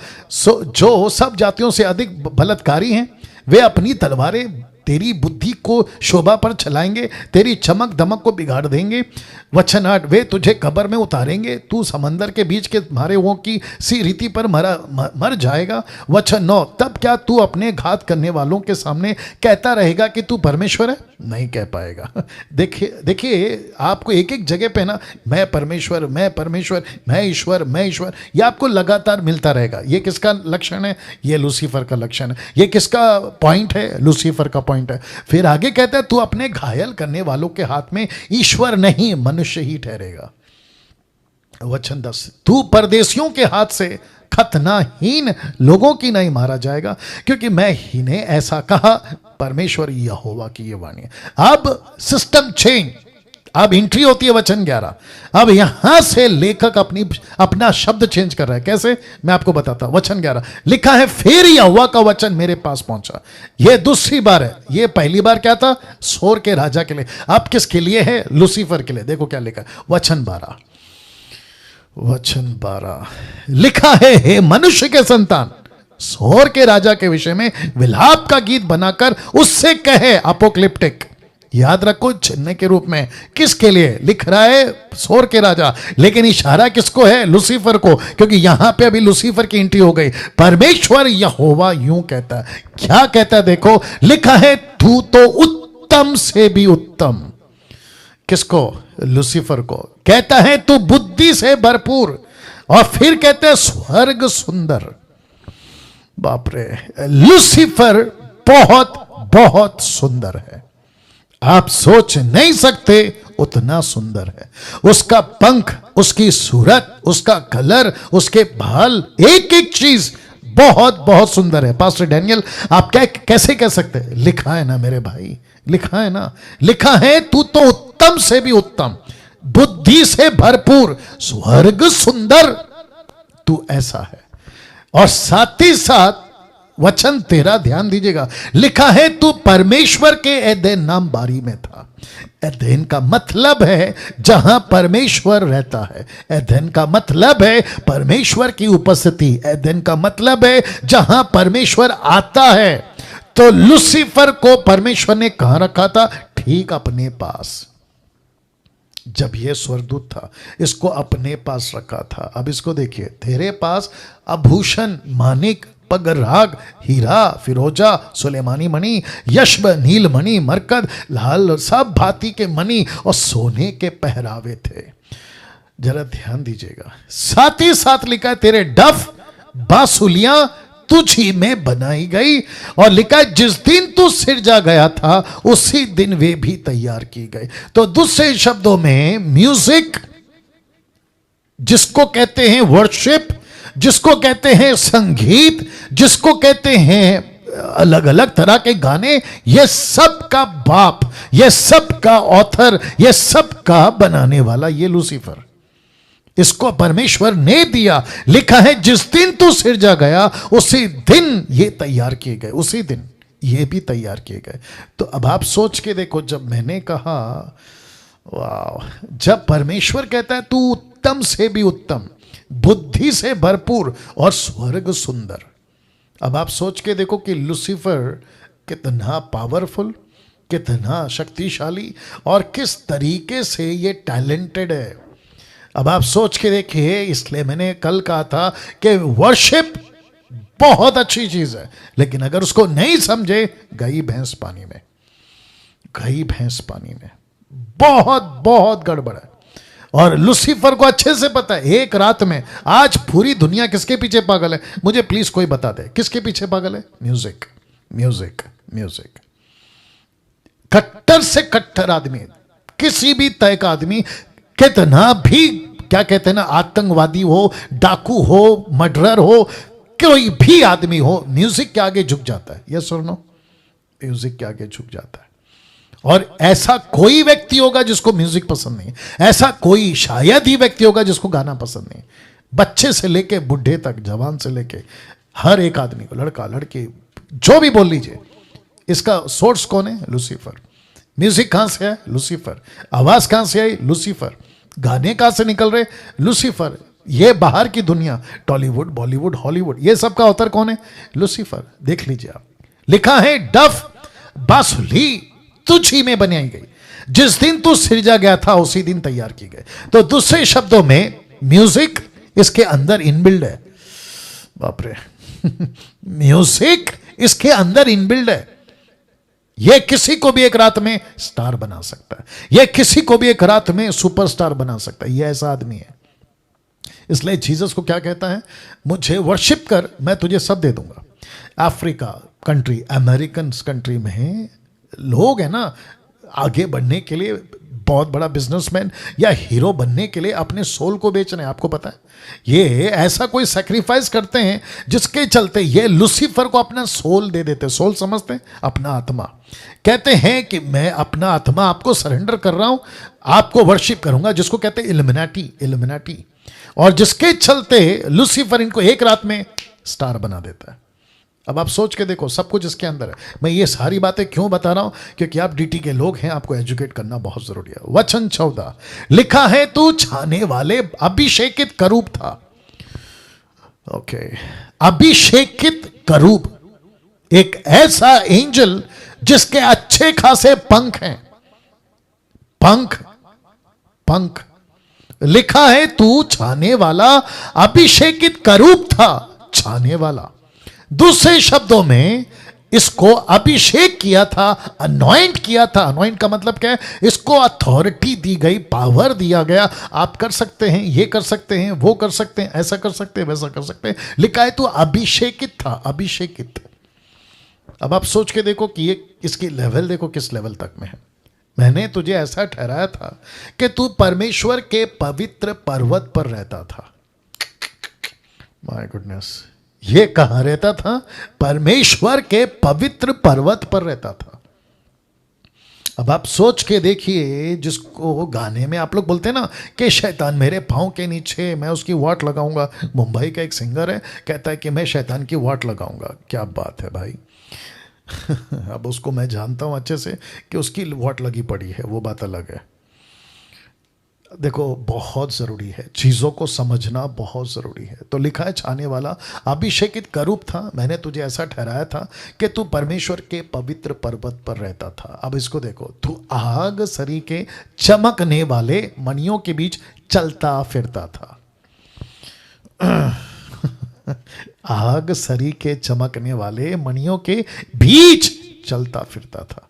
जो सब जातियों से अधिक बलात्कारी हैं। वे अपनी तलवारें तेरी बुद्धि को शोभा पर चलाएंगे, तेरी चमक दमक को बिगाड़ देंगे। वचन 8 वे तुझे कब्र में उतारेंगे, तू समंदर के बीच के मारे हुओं की सी रीति पर मर जाएगा। वचन 9 तब क्या तू अपने घात करने वालों के सामने कहता रहेगा कि तू परमेश्वर है? नहीं कह पाएगा। देखिए आपको एक एक जगह पे ना मैं परमेश्वर, मैं परमेश्वर, मैं ईश्वर, मैं ईश्वर, ये आपको लगातार मिलता रहेगा। ये किसका लक्षण है? ये लूसीफर का लक्षण है। ये किसका पॉइंट है? लूसीफर का पॉइंट है। फिर आगे कहता है तू अपने घायल करने वालों के हाथ में ईश्वर नहीं मनुष्य ही ठहरेगा। वचन 10 तू परदेशियों के हाथ से खतनाहीन लोगों की नहीं मारा जाएगा, क्योंकि मैं ही ने ऐसा कहा। परमेश्वर यहोवा की ये वाणी है। अब सिस्टम चेंज, अब एंट्री होती है वचन 11। अब यहां से लेखक अपना शब्द चेंज कर रहा है। कैसे, मैं आपको बताता हूं। वचन 11 लिखा है, फिर यहोवा का वचन मेरे पास पहुंचा। यह दूसरी बार है। यह पहली बार क्या था? सोर के राजा के लिए। अब किसके लिए है? लूसीफर के लिए। देखो क्या लिखा है, वचन 12 लिखा है, हे मनुष्य के संतान, सोर के राजा के विषय में विलाप का गीत बनाकर उससे कहे। अपोक्लिप्टिक, याद रखो, चिन्ह के रूप में। किसके लिए लिख रहा है? सोर के राजा, लेकिन इशारा किसको है? लूसीफर को, क्योंकि यहां पे अभी लूसीफर की एंट्री हो गई। परमेश्वर यहोवा यूं कहता है। क्या कहता है? देखो, लिखा है, तू तो उत्तम से भी उत्तम। किसको? लूसीफर को। कहता है, तू बुद्धि से भरपूर, और फिर कहते हैं स्वर्ग सुंदर। बाप रे, लूसीफर बहुत बहुत सुंदर है। आप सोच नहीं सकते उतना सुंदर है। उसका पंख, उसकी सूरत, उसका कलर, उसके बाल, एक एक चीज बहुत बहुत सुंदर है। पास्टर डैनियल, आप कैसे कह सकते हैं? लिखा है ना मेरे भाई, लिखा है ना, लिखा है, तू तो उत्तम से भी उत्तम, बुद्धि से भरपूर, स्वर्ग सुंदर, तू ऐसा है। और साथ ही साथ वचन 13 ध्यान दीजिएगा, लिखा है, तू परमेश्वर के एदेन नाम बारी में था। एदेन का मतलब है जहां परमेश्वर रहता है। एदेन का मतलब है परमेश्वर की उपस्थिति। एदेन का मतलब है जहां परमेश्वर आता है। तो लूसीफर को परमेश्वर ने कहां रखा था? ठीक अपने पास। जब यह स्वर्गदूत था, इसको अपने पास रखा था। अब इसको देखिए, तेरे पास आभूषण, मानिक, पगराग, हीरा, फिरोजा, सुलेमानी मणि, यशब, नील मणि, मरकद, लाल, सब भांति के मणि और सोने के पहरावे थे। जरा ध्यान दीजिएगा। साथ ही साथ लिखा है, तेरे डफ, बांसुलियां तुझ ही में बनाई गई। और लिखा है, जिस दिन तू सिरजा गया था उसी दिन वे भी तैयार की गई। तो दूसरे शब्दों में, म्यूजिक जिसको कहते हैं वर्शिप, जिसको कहते हैं संगीत, जिसको कहते हैं अलग अलग तरह के गाने, ये सब का बाप, ये सब का ऑथर, ये सब का बनाने वाला ये लूसीफर। इसको परमेश्वर ने दिया। लिखा है, जिस दिन तू सिरजा गया उसी दिन ये तैयार किए गए, उसी दिन ये भी तैयार किए गए। तो अब आप सोच के देखो, जब मैंने कहा वाह, जब परमेश्वर कहता है तू उत्तम से भी उत्तम, बुद्धि से भरपूर और स्वर्ग सुंदर, अब आप सोच के देखो कि लूसीफर कितना पावरफुल, कितना शक्तिशाली और किस तरीके से ये टैलेंटेड है। अब आप सोच के देखिए, इसलिए मैंने कल कहा था कि वर्शिप बहुत अच्छी चीज है, लेकिन अगर उसको नहीं समझे, गई भैंस पानी में, गई भैंस पानी में। बहुत बहुत गड़बड़ है। और लूसीफर को अच्छे से पता है, एक रात में आज पूरी दुनिया किसके पीछे पागल है? मुझे प्लीज कोई बता दे, किसके पीछे पागल है? Music, music, music. कट्टर से कट्टर आदमी, किसी भी तय का आदमी, कितना भी क्या कहते हैं ना, आतंकवादी हो, डाकू हो, मर्डरर हो, कोई भी आदमी हो, म्यूजिक के आगे झुक जाता है। यस और नो? म्यूजिक के आगे झुक जाता है। और ऐसा कोई व्यक्ति होगा जिसको म्यूजिक पसंद नहीं, ऐसा कोई शायद ही व्यक्ति होगा जिसको गाना पसंद नहीं। बच्चे से लेके बुढ़े तक, जवान से लेके हर एक आदमी को, लड़का लड़की जो भी बोल लीजिए, इसका सोर्स कौन है? लूसीफर। म्यूजिक कहां से है? लूसीफर। आवाज कहां से आई? लूसीफर। गाने कहां से निकल रहे? लूसीफर। ये बाहर की दुनिया, टॉलीवुड, बॉलीवुड, हॉलीवुड, ये सब का अवतार कौन है? लूसीफर। देख लीजिए आप, लिखा है, डफ, बांसुरी तुझ ही में बनाई गई, जिस दिन तू सिरजा गया था उसी दिन तैयार की गई। तो दूसरे शब्दों में, म्यूजिक इसके अंदर इनबिल्ड है। बाप रे म्यूजिक इसके अंदर इनबिल्ड है। यह किसी को भी एक रात में स्टार बना सकता है, यह किसी को भी एक रात में सुपरस्टार बना सकता है। यह ऐसा आदमी है। इसलिए जीसस को क्या कहता है? मुझे वर्शिप कर, मैं तुझे सब दे दूंगा। अफ्रीका कंट्री, अमेरिकन कंट्री में लोग है ना, आगे बढ़ने के लिए बहुत बड़ा बिजनेसमैन या हीरो बनने के लिए अपने सोल को बेच रहे हैं, आपको पता है? ये ऐसा कोई सैक्रिफाइस करते हैं जिसके चलते ये लूसीफर को अपना सोल दे देते। सोल समझते हैं? अपना आत्मा। कहते हैं कि मैं अपना आत्मा आपको सरेंडर कर रहा हूं, आपको वर्शिप करूंगा, जिसको कहते हैं इल्यूमिनाटी। इल्यूमिनाटी। और जिसके चलते लूसीफर इनको एक रात में स्टार बना देता है। अब आप सोच के देखो, सब कुछ इसके अंदर है। मैं ये सारी बातें क्यों बता रहा हूं? क्योंकि आप डीटी के लोग हैं, आपको एजुकेट करना बहुत जरूरी है। वचन 14 लिखा है, तू छाने वाले अभिषेकित करूब था। ओके, अभिषेकित करूब, एक ऐसा एंजल जिसके अच्छे खासे पंख हैं। पंख, पंख। लिखा है, तू छाने वाला अभिषेकित करूब था। छाने वाला, दूसरे शब्दों में इसको अभिषेक किया था, अनॉइंट किया था। अनॉइंट का मतलब क्या है? इसको अथॉरिटी दी गई, पावर दिया गया। आप कर सकते हैं, ये कर सकते हैं, वो कर सकते हैं, ऐसा कर सकते हैं, वैसा कर सकते हैं। लिखा है तो अभिषेकित था, अभिषेकित। अब आप सोच के देखो कि ये इसकी लेवल देखो किस लेवल तक में है। मैंने तुझे ऐसा ठहराया था कि तू परमेश्वर के पवित्र पर्वत पर रहता था। माय गुडनेस, ये कहां रहता था? परमेश्वर के पवित्र पर्वत पर रहता था। अब आप सोच के देखिए, जिसको गाने में आप लोग बोलते हैं ना कि शैतान मेरे पांव के नीचे, मैं उसकी वाट लगाऊंगा। मुंबई का एक सिंगर है, कहता है कि मैं शैतान की वाट लगाऊंगा। क्या बात है भाई। अब उसको मैं जानता हूं अच्छे से कि उसकी वाट लगी पड़ी है, वो बात अलग है। देखो, बहुत ज़रूरी है, चीज़ों को समझना बहुत ज़रूरी है। तो लिखा है, छाने वाला अभिषेकित करूब था, मैंने तुझे ऐसा ठहराया था कि तू परमेश्वर के पवित्र पर्वत पर रहता था। अब इसको देखो, तू आग सरी के चमकने वाले मणियों के बीच चलता फिरता था। आग सरी के चमकने वाले मणियों के बीच चलता फिरता था।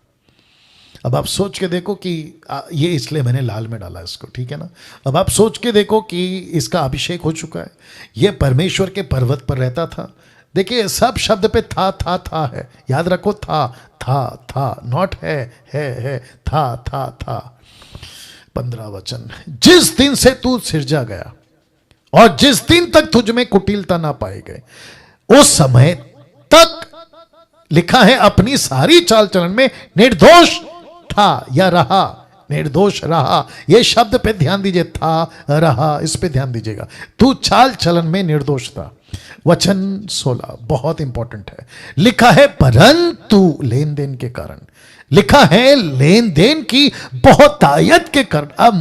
अब आप सोच के देखो कि ये इसलिए मैंने लाल में डाला इसको, ठीक है ना? अब आप सोच के देखो कि इसका अभिषेक हो चुका है, ये परमेश्वर के पर्वत पर रहता था। देखिए, सब शब्द पे था है, याद रखो, था, नॉट है, था। 15 वचन, जिस दिन से तू सिरजा गया और जिस दिन तक तुझ में कुटिलता ना पाए गए, उस समय तक लिखा है अपनी सारी चाल चलन में निर्दोष था या रहा। निर्दोष रहा, यह शब्द पे ध्यान दीजिए, था, रहा, इस पे ध्यान दीजिएगा। तू चाल चलन में निर्दोष था। वचन 16 बहुत इंपॉर्टेंट है। लिखा है, परंतु लेन देन के कारण, लिखा है लेन देन की बहुतायत के कारण। अब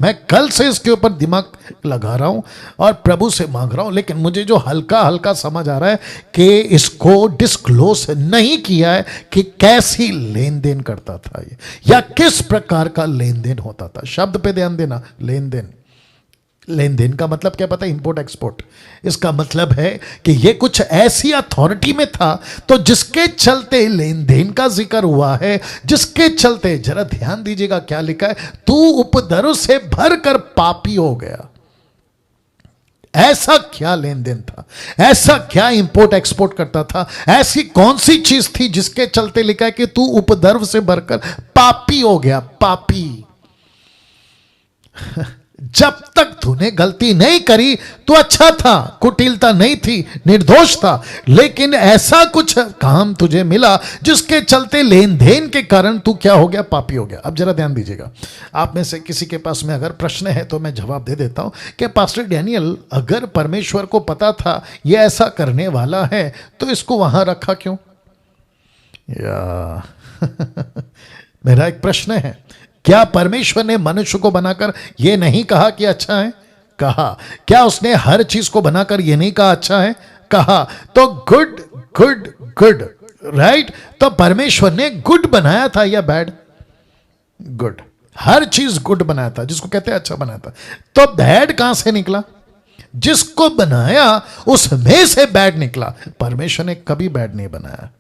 मैं कल से इसके ऊपर दिमाग लगा रहा हूं और प्रभु से मांग रहा हूं, लेकिन मुझे जो हल्का हल्का समझ आ रहा है कि इसको डिस्क्लोज नहीं किया है कि कैसी लेन देन करता था ये, या किस प्रकार का लेन देन होता था। शब्द पे ध्यान देना, लेन देन। लेन देन का मतलब क्या पता है? Import export. इसका मतलब है कि ये कुछ ऐसी अथॉरिटी में था, तो जिसके चलते लेन देन का जिक्र हुआ है, जिसके चलते, जरा ध्यान दीजिएगा क्या लिखा है, तू उपद्रव से भरकर पापी हो गया। ऐसा क्या लेन देन था? ऐसा क्या इंपोर्ट एक्सपोर्ट करता था? ऐसी कौन सी चीज थी जिसके चलते लिखा है कि तू उपद्रव से भरकर पापी हो गया? पापी। जब तक तूने गलती नहीं करी तो अच्छा था, कुटिलता नहीं थी, निर्दोष था। लेकिन ऐसा कुछ काम तुझे मिला जिसके चलते लेन देन के कारण तू क्या हो गया? पापी हो गया। अब जरा ध्यान दीजिएगा, आप में से किसी के पास में अगर प्रश्न है तो मैं जवाब दे देता हूं कि पास्टर डैनियल, अगर परमेश्वर को पता था ये ऐसा करने वाला है तो इसको वहां रखा क्यों? या मेरा एक प्रश्न है, क्या परमेश्वर ने मनुष्य को बनाकर यह नहीं कहा कि अच्छा है? कहा। क्या उसने हर चीज को बनाकर यह नहीं कहा अच्छा है? कहा। तो गुड गुड गुड, राइट? तो परमेश्वर ने गुड बनाया था या बैड? गुड। हर चीज गुड बनाया था, जिसको कहते हैं अच्छा बनाया था। तो बैड कहां से निकला? जिसको बनाया उसमें से बैड निकला। परमेश्वर ने कभी बैड नहीं बनाया।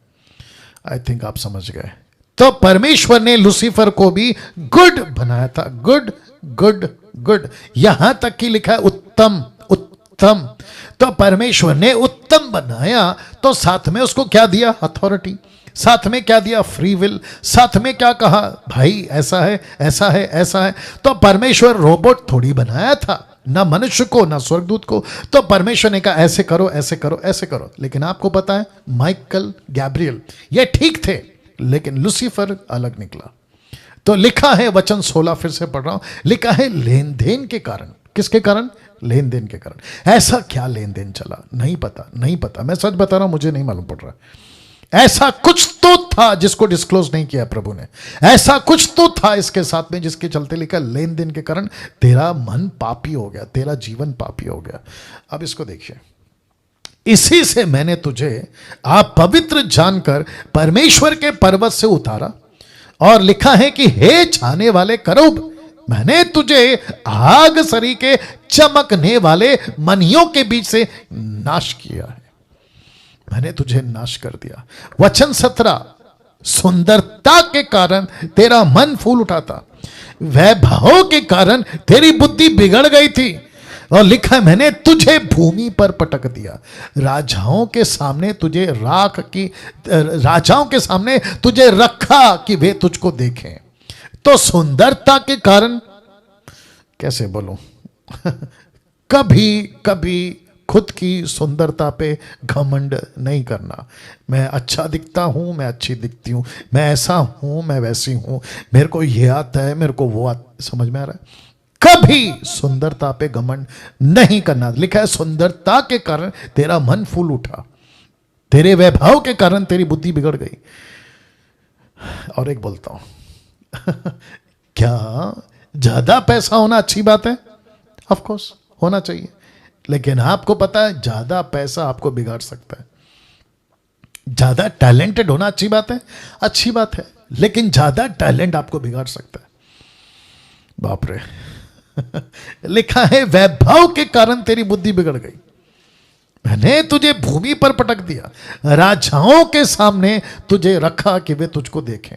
आई थिंक आप समझ गए। तो परमेश्वर ने लूसीफर को भी गुड बनाया था। गुड गुड गुड, यहां तक कि लिखा है उत्तम उत्तम। तो परमेश्वर ने उत्तम बनाया तो साथ में उसको क्या दिया? अथॉरिटी। साथ में क्या दिया? Free will. साथ में क्या कहा? भाई ऐसा है, ऐसा है, ऐसा है। तो परमेश्वर रोबोट थोड़ी बनाया था, ना मनुष्य को ना स्वर्गदूत को। तो परमेश्वर ने कहा ऐसे करो, ऐसे करो, ऐसे करो। लेकिन आपको पता है, माइकल, गैब्रियल ये ठीक थे, लेकिन लूसीफर अलग निकला। तो लिखा है वचन 16, फिर से पढ़ रहा हूं, लिखा है लेन देन के कारण। किसके कारण? लेन देन के कारण। ऐसा क्या लेन देन चला? नहीं पता, नहीं पता। मैं सच बता रहा हूं, मुझे नहीं मालूम पड़ रहा। ऐसा कुछ तो था जिसको डिस्क्लोज नहीं किया प्रभु ने। ऐसा कुछ तो था इसके साथ में जिसके चलते लिखा लेन देन के कारण तेरा मन पापी हो गया, तेरा जीवन पापी हो गया। अब इसको देखिए, इसी से मैंने तुझे आप पवित्र जानकर परमेश्वर के पर्वत से उतारा, और लिखा है कि हे छाने वाले करूब, मैंने तुझे आग सरी के चमकने वाले मनियों के बीच से नाश किया है। मैंने तुझे नाश कर दिया। वचन 17, सुंदरता के कारण तेरा मन फूल उठा था, वैभव के कारण तेरी बुद्धि बिगड़ गई थी। और लिखा है मैंने तुझे भूमि पर पटक दिया, राजाओं के सामने तुझे राख की, राजाओं के सामने तुझे रखा कि वे तुझको देखें। तो सुंदरता के कारण, कैसे बोलूं, कभी कभी खुद की सुंदरता पे घमंड नहीं करना। मैं अच्छा दिखता हूं, मैं अच्छी दिखती हूं, मैं ऐसा हूं, मैं वैसी हूं, मेरे को ये आता है, मेरे को वो आता, समझ में आ रहा है? कभी सुंदरता पे घमंड नहीं करना। लिखा है सुंदरता के कारण तेरा मन फूल उठा, तेरे वैभव के कारण तेरी बुद्धि बिगड़ गई। और एक बोलता हूं क्या ज्यादा पैसा होना अच्छी बात है? ऑफ कोर्स होना चाहिए, लेकिन आपको पता है ज्यादा पैसा आपको बिगाड़ सकता है। ज्यादा टैलेंटेड होना अच्छी बात है, अच्छी बात है, लेकिन ज्यादा टैलेंट आपको बिगाड़ सकता है। बाप रे लिखा है वैभव के कारण तेरी बुद्धि बिगड़ गई, मैंने तुझे भूमि पर पटक दिया, राजाओं के सामने तुझे रखा कि वे तुझको देखें।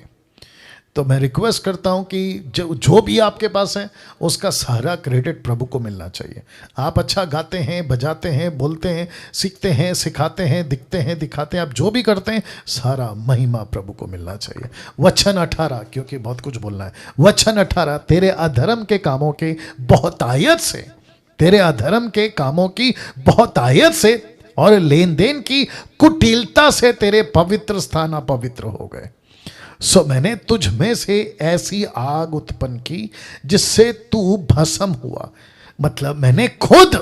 तो मैं रिक्वेस्ट करता हूं कि जो भी आपके पास है उसका सारा क्रेडिट प्रभु को मिलना चाहिए। आप अच्छा गाते हैं, बजाते हैं, बोलते हैं, सीखते हैं, सिखाते हैं, दिखते हैं, दिखाते हैं, आप जो भी करते हैं सारा महिमा प्रभु को मिलना चाहिए। वचन 18, क्योंकि बहुत कुछ बोलना है। वचन 18, तेरे अधर्म के कामों के बहुतायत से, तेरे अधर्म के कामों की बहुतायत से और लेन देन की कुटिलता से तेरे पवित्र स्थान अपवित्र हो गए। सो मैंने तुझ में से ऐसी आग उत्पन्न की जिससे तू भस्म हुआ। मतलब मैंने खुद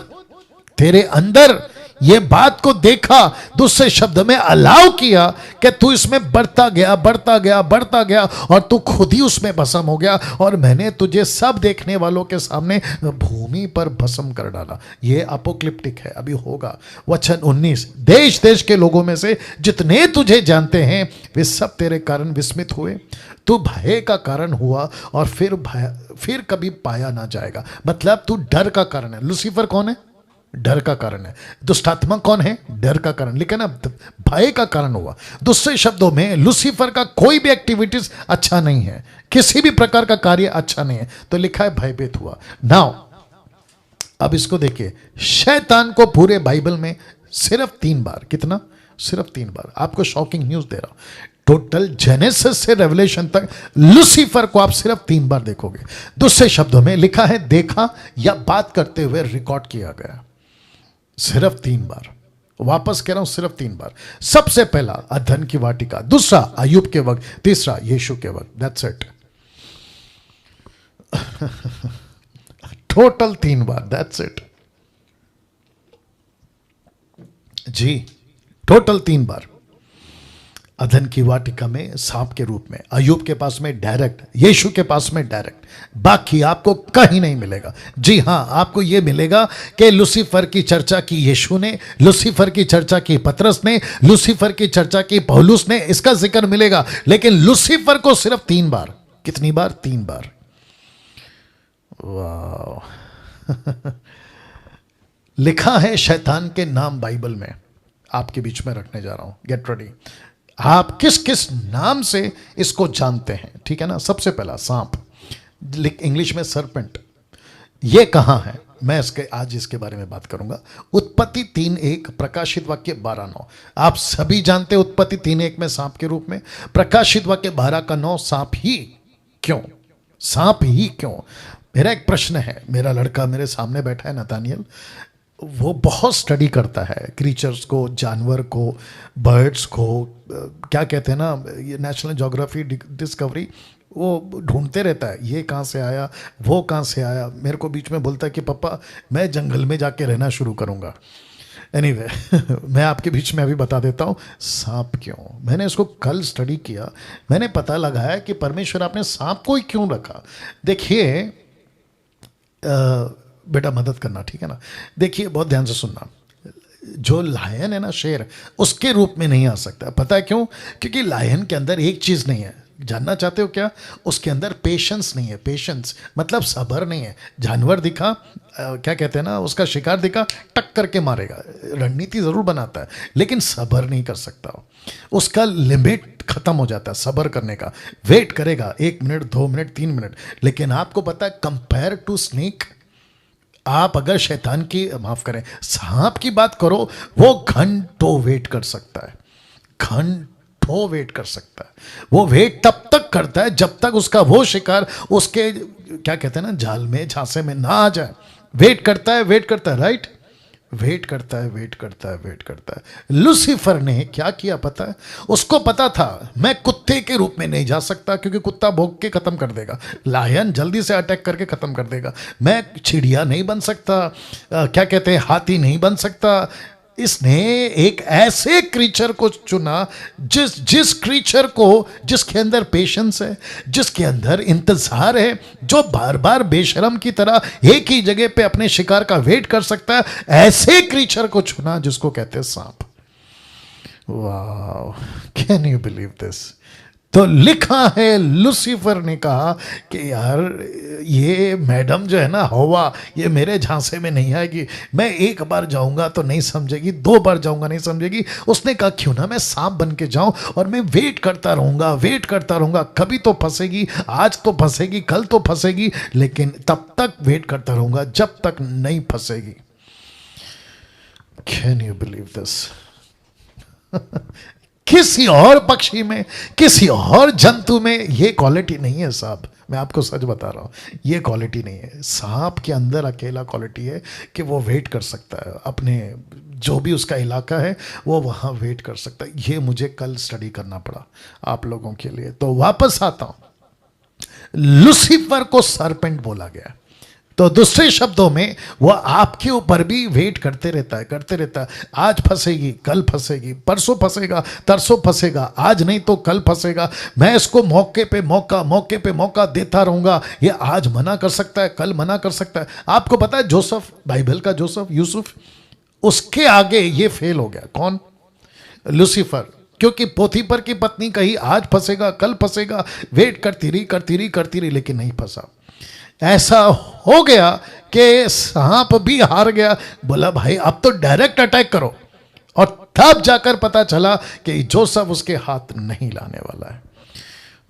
तेरे अंदर ये बात को देखा, दूसरे शब्द में अलाउ किया कि तू इसमें बढ़ता गया, बढ़ता गया, बढ़ता गया, और तू खुद ही उसमें भस्म हो गया। और मैंने तुझे सब देखने वालों के सामने भूमि पर भस्म कर डाला। ये अपोक्लिप्टिक है, अभी होगा। वचन 19, देश देश के लोगों में से जितने तुझे जानते हैं वे सब तेरे कारण विस्मित हुए। तू भय का कारण हुआ और फिर कभी पाया ना जाएगा। मतलब तू डर का कारण है। लूसीफर कौन है? डर का कारण है। दुष्टात्मा कौन है? डर का कारण। लिखा ना, भय का कारण हुआ। दूसरे शब्दों में लूसीफर का कोई भी एक्टिविटीज अच्छा नहीं है, किसी भी प्रकार का कार्य अच्छा नहीं है, तो लिखा है भयभीत हुआ। नाउ अब इसको देखिए, शैतान को पूरे बाइबल में सिर्फ 3 बार, कितना? सिर्फ 3 बार। आपको शॉकिंग न्यूज दे रहा हूं, टोटल जेनेसिस से रेवलेशन तक लूसीफर को आप सिर्फ 3 बार देखोगे। दूसरे शब्दों में लिखा है देखा या बात करते हुए रिकॉर्ड किया गया, सिर्फ 3 बार। वापस कह रहा हूं, सिर्फ 3 बार। सबसे पहला अदन की वाटिका, दूसरा अय्यूब के वक्त, तीसरा यीशु के वक्त। That's it. टोटल 3 बार, दैट्स इट जी, टोटल 3 बार। अदन की वाटिका में सांप के रूप में, अय्यूब के पास में डायरेक्ट, यीशु के पास में डायरेक्ट, बाकी आपको कहीं नहीं मिलेगा। जी हां, आपको यह मिलेगा कि लूसीफर की चर्चा की यीशु ने, लूसीफर की चर्चा की पतरस ने, लूसीफर की चर्चा की पौलुस ने, इसका जिक्र मिलेगा। लेकिन लूसीफर को सिर्फ 3 बार। कितनी बार? 3 बार। वाह लिखा है शैतान के नाम बाइबल में, आपके बीच में रखने जा रहा हूं, गेट रेडी। आप किस किस नाम से इसको जानते हैं, ठीक है ना? सबसे पहला सांप, इंग्लिश में सरपेंट। ये कहां है? मैं आज इसके बारे में बात करूंगा। उत्पत्ति 3:1, प्रकाशित वाक्य 12:9। आप सभी जानते उत्पत्ति 3:1 में सांप के रूप में, प्रकाशित वाक्य 12:9 सांप ही क्यों? सांप ही क्यों? मेरा एक प्रश्न है। मेरा लड़का मेरे सामने बैठा है, नतानियल, वो बहुत स्टडी करता है क्रीचर्स को, जानवर को, बर्ड्स को, क्या कहते हैं ना, ये नेशनल ज्योग्राफी, डिस्कवरी, वो ढूंढते रहता है, ये कहाँ से आया, वो कहाँ से आया। मेरे को बीच में बोलता है कि पापा मैं जंगल में जाके रहना शुरू करूँगा। एनीवे मैं आपके बीच में अभी बता देता हूँ सांप क्यों। मैंने इसको कल स्टडी किया, मैंने पता लगाया कि परमेश्वर आपने सांप को ही क्यों रखा। देखिए बेटा मदद करना, ठीक है ना। देखिए बहुत ध्यान से सुनना। जो लायन है ना, शेर, उसके रूप में नहीं आ सकता। पता है क्यों? क्योंकि लायन के अंदर एक चीज़ नहीं है। जानना चाहते हो क्या? उसके अंदर पेशेंस नहीं है। पेशेंस मतलब सब्र नहीं है। जानवर दिखा, क्या कहते हैं ना, उसका शिकार दिखा, टक करके मारेगा, रणनीति ज़रूर बनाता है, लेकिन सब्र नहीं कर सकता। उसका लिमिट खत्म हो जाता है सब्र करने का। वेट करेगा 1 मिनट, 2 मिनट, 3 मिनट। लेकिन आपको पता है कंपेयर टू स्नेक, आप अगर शैतान की, माफ करें, सांप की बात करो, वो घंटों वेट कर सकता है, घंटों वेट कर सकता है। वो वेट तब तक करता है जब तक उसका वो शिकार उसके, क्या कहते हैं ना, जाल में, झांसे में ना आ जाए। वेट करता है, वेट करता है, राइट, वेट करता है, वेट करता है, वेट करता है। लूसीफर ने क्या किया पता है? उसको पता था मैं कुत्ते के रूप में नहीं जा सकता, क्योंकि कुत्ता भौंक के खत्म कर देगा, लायन जल्दी से अटैक करके खत्म कर देगा। मैं चिड़िया नहीं बन सकता, क्या कहते हैं, हाथी नहीं बन सकता। इसने एक ऐसे क्रीचर को चुना जिस क्रीचर को, जिसके अंदर पेशेंस है, जिसके अंदर इंतजार है, जो बार बार बेशरम की तरह एक ही जगह पे अपने शिकार का वेट कर सकता है। ऐसे क्रीचर को चुना जिसको कहते हैं सांप। वाह, कैन यू बिलीव दिस? तो लिखा है लूसीफर ने कहा कि यार ये मैडम जो है ना, हवा, ये मेरे झांसे में नहीं आएगी। मैं 1 बार जाऊंगा तो नहीं समझेगी, 2 बार जाऊंगा नहीं समझेगी। उसने कहा क्यों ना मैं सांप बन के जाऊं और मैं वेट करता रहूंगा, वेट करता रहूंगा, कभी तो फंसेगी, आज तो फंसेगी, कल तो फंसेगी, लेकिन तब तक वेट करता रहूंगा जब तक नहीं फंसेगी। Can you believe this? किसी और पक्षी में, किसी और जंतु में ये क्वालिटी नहीं है साहब। मैं आपको सच बता रहा हूँ, ये क्वालिटी नहीं है। सांप के अंदर अकेला क्वालिटी है कि वो वेट कर सकता है, अपने जो भी उसका इलाका है वो वहाँ वेट कर सकता है। ये मुझे कल स्टडी करना पड़ा आप लोगों के लिए। तो वापस आता हूँ, लूसीफर को सरपेंट बोला गया। तो दूसरे शब्दों में वो आपके ऊपर भी वेट करते रहता है, करते रहता है। आज फंसेगी, कल फंसेगी, परसों फंसेगा, तरसों फंसेगा, आज नहीं तो कल फंसेगा। मैं इसको मौके पे मौका, मौके पे मौका देता रहूंगा। ये आज मना कर सकता है, कल मना कर सकता है। आपको पता है जोसेफ, बाइबल का जोसेफ, यूसुफ, उसके आगे ये फेल हो गया। कौन? लूसीफर। क्योंकि पोतीफर की पत्नी कही आज फंसेगा, कल फंसेगा, वेट करती रही, करती रही, करती रही, लेकिन नहीं फंसा। ऐसा हो गया कि सांप भी हार गया। बोला भाई अब तो डायरेक्ट अटैक करो। और तब जाकर पता चला कि जोसेफ उसके हाथ नहीं लाने वाला है।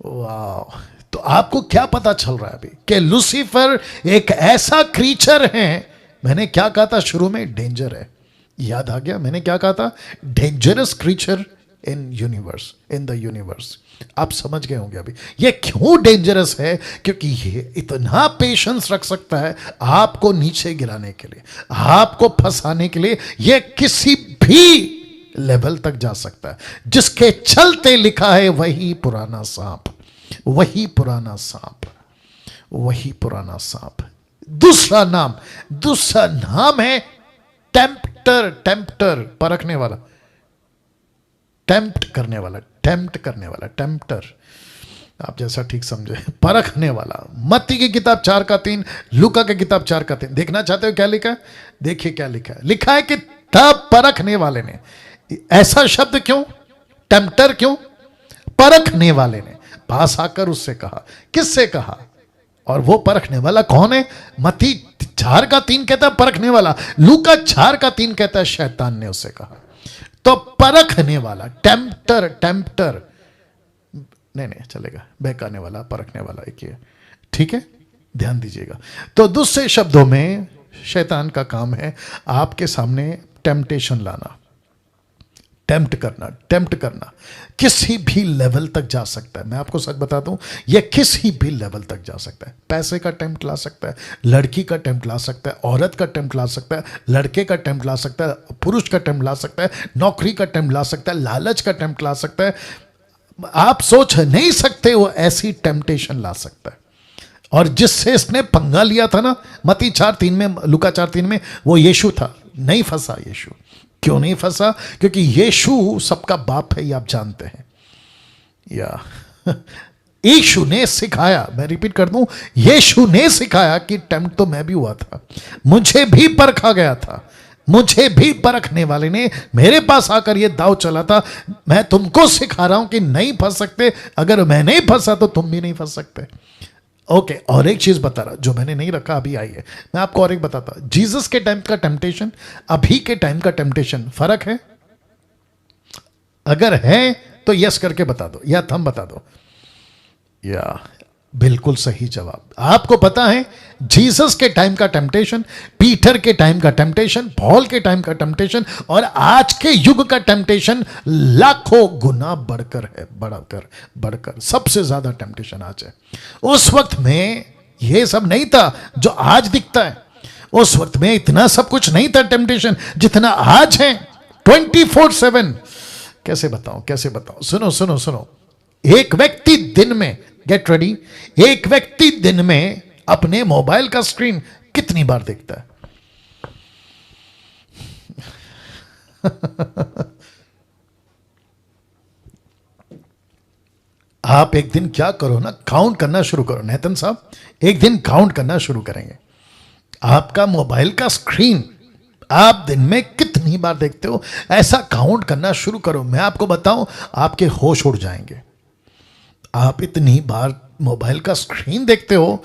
वाह! तो आपको क्या पता चल रहा है अभी कि लूसीफर एक ऐसा क्रीचर है। मैंने क्या कहा था शुरू में? डेंजर है। याद आ गया मैंने क्या कहा था? Dangerous creature in universe, in the universe. आप समझ गए होंगे अभी ये क्यों डेंजरस है। क्योंकि ये इतना पेशेंस रख सकता है आपको नीचे गिराने के लिए, आपको फंसाने के लिए। ये किसी भी लेवल तक जा सकता है। जिसके चलते लिखा है वही पुराना सांप, वही पुराना सांप, वही पुराना सांप। दूसरा नाम है टेम्प्टर। टेम्प्टर, परखने वाला, टेम्प्ट करने वाला, टेम्प्ट करने वाला, टेम्प्टर। आप जैसा ठीक समझे, परखने वाला। मत्ती की किताब 4:3, लूका की किताब 4:3। देखना चाहते हो क्या लिखा है? देखिए क्या लिखा है। लिखा है कि तब परखने वाले ने, ऐसा शब्द क्यों? टेम्प्टर क्यों? परखने वाले ने पास आकर उससे कहा। किससे कहा? और वो परखने वाला कौन है? मत्ती 4:3 कहता है परखने वाला, लूका 4:3 कहता है शैतान ने उससे कहा। तो परखने वाला, टेम्प्टर, टेम्प्टर नहीं चलेगा, बहकाने वाला, परखने वाला एक ही है, ठीक है, ध्यान दीजिएगा। तो दूसरे शब्दों में शैतान का काम है आपके सामने टेम्पटेशन लाना, टेम्प्ट करना किसी भी लेवल तक जा सकता है। मैं आपको सच बताता हूं, यह किसी भी लेवल तक जा सकता है। पैसे का टेम्प्ट ला सकता है, लड़की का टेम्प्ट ला सकता है, औरत का टेम्प्ट ला सकता है, लड़के का टेम्प्ट ला सकता है, पुरुष का टेम्प्ट ला सकता है, नौकरी का टेम्प्ट ला सकता है, लालच का टेम्प्ट ला सकता है। आप सोच नहीं सकते वो ऐसी टेम्पटेशन ला सकता है। और जिससे इसने पंगा लिया था ना, मत्ती 4:3 में, लूका 4:3 में, वो यीशु था। नहीं फंसा यीशु। क्यों नहीं फंसा? क्योंकि यीशु सबका बाप है, ये आप जानते हैं। या यीशु ने सिखाया, मैं रिपीट कर दूं, यीशु ने सिखाया कि टेम्प्ट तो मैं भी हुआ था, मुझे भी परखा गया था, मुझे भी परखने वाले ने मेरे पास आकर ये दाव चला था। मैं तुमको सिखा रहा हूं कि नहीं फंस सकते। अगर मैं नहीं फंसा तो तुम भी नहीं फंस सकते। ओके, और एक चीज बता रहा जो मैंने नहीं रखा, अभी आई है, मैं आपको और एक बताता। जीसस के टाइम का टेम्पटेशन, अभी के टाइम का टेम्पटेशन, फर्क है? अगर है तो यस करके बता दो या थम बता दो। या बिल्कुल सही जवाब। आपको पता है जीसस के टाइम का टेम्पटेशन, पीटर के टाइम का टेम्पटेशन, पॉल के टाइम का टेम्पटेशन और आज के युग का टेम्पटेशन लाखों गुना बढ़कर है, बढ़कर सबसे ज्यादा टेम्पटेशन आज है। उस वक्त में यह सब नहीं था जो आज दिखता है। उस वक्त में इतना सब कुछ नहीं था टेम्पटेशन जितना आज है 24/7। कैसे बताऊं? सुनो। एक व्यक्ति दिन में, गेट रेडी, एक व्यक्ति दिन में अपने मोबाइल का स्क्रीन कितनी बार देखता है? आप एक दिन क्या करो ना, काउंट करना शुरू करो। नेतन साहब, एक दिन काउंट करना शुरू करेंगे, आपका मोबाइल का स्क्रीन आप दिन में कितनी बार देखते हो, ऐसा काउंट करना शुरू करो। मैं आपको बताऊं, आपके होश उड़ जाएंगे। आप इतनी बार मोबाइल का स्क्रीन देखते हो,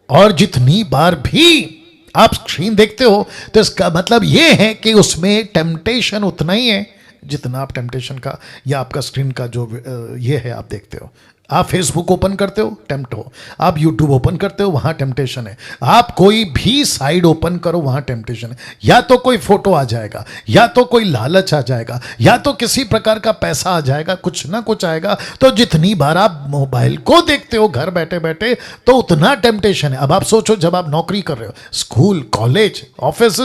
और जितनी बार भी आप स्क्रीन देखते हो तो इसका मतलब यह है कि उसमें टेम्पटेशन उतना ही है जितना आप टेम्पटेशन का या आपका स्क्रीन का जो ये है आप देखते हो। आप फेसबुक ओपन करते हो, टेम्प्ट हो। आप यूट्यूब ओपन करते हो, वहां टेम्पटेशन है। आप कोई भी साइड ओपन करो, वहां टेम्पटेशन है। या तो कोई फोटो आ जाएगा, या तो कोई लालच आ जाएगा, या तो किसी प्रकार का पैसा आ जाएगा, कुछ ना कुछ आएगा। तो जितनी बार आप मोबाइल को देखते हो घर बैठे बैठे, तो उतना टेम्पटेशन है। अब आप सोचो, जब आप नौकरी कर रहे हो, स्कूल, कॉलेज, ऑफिस,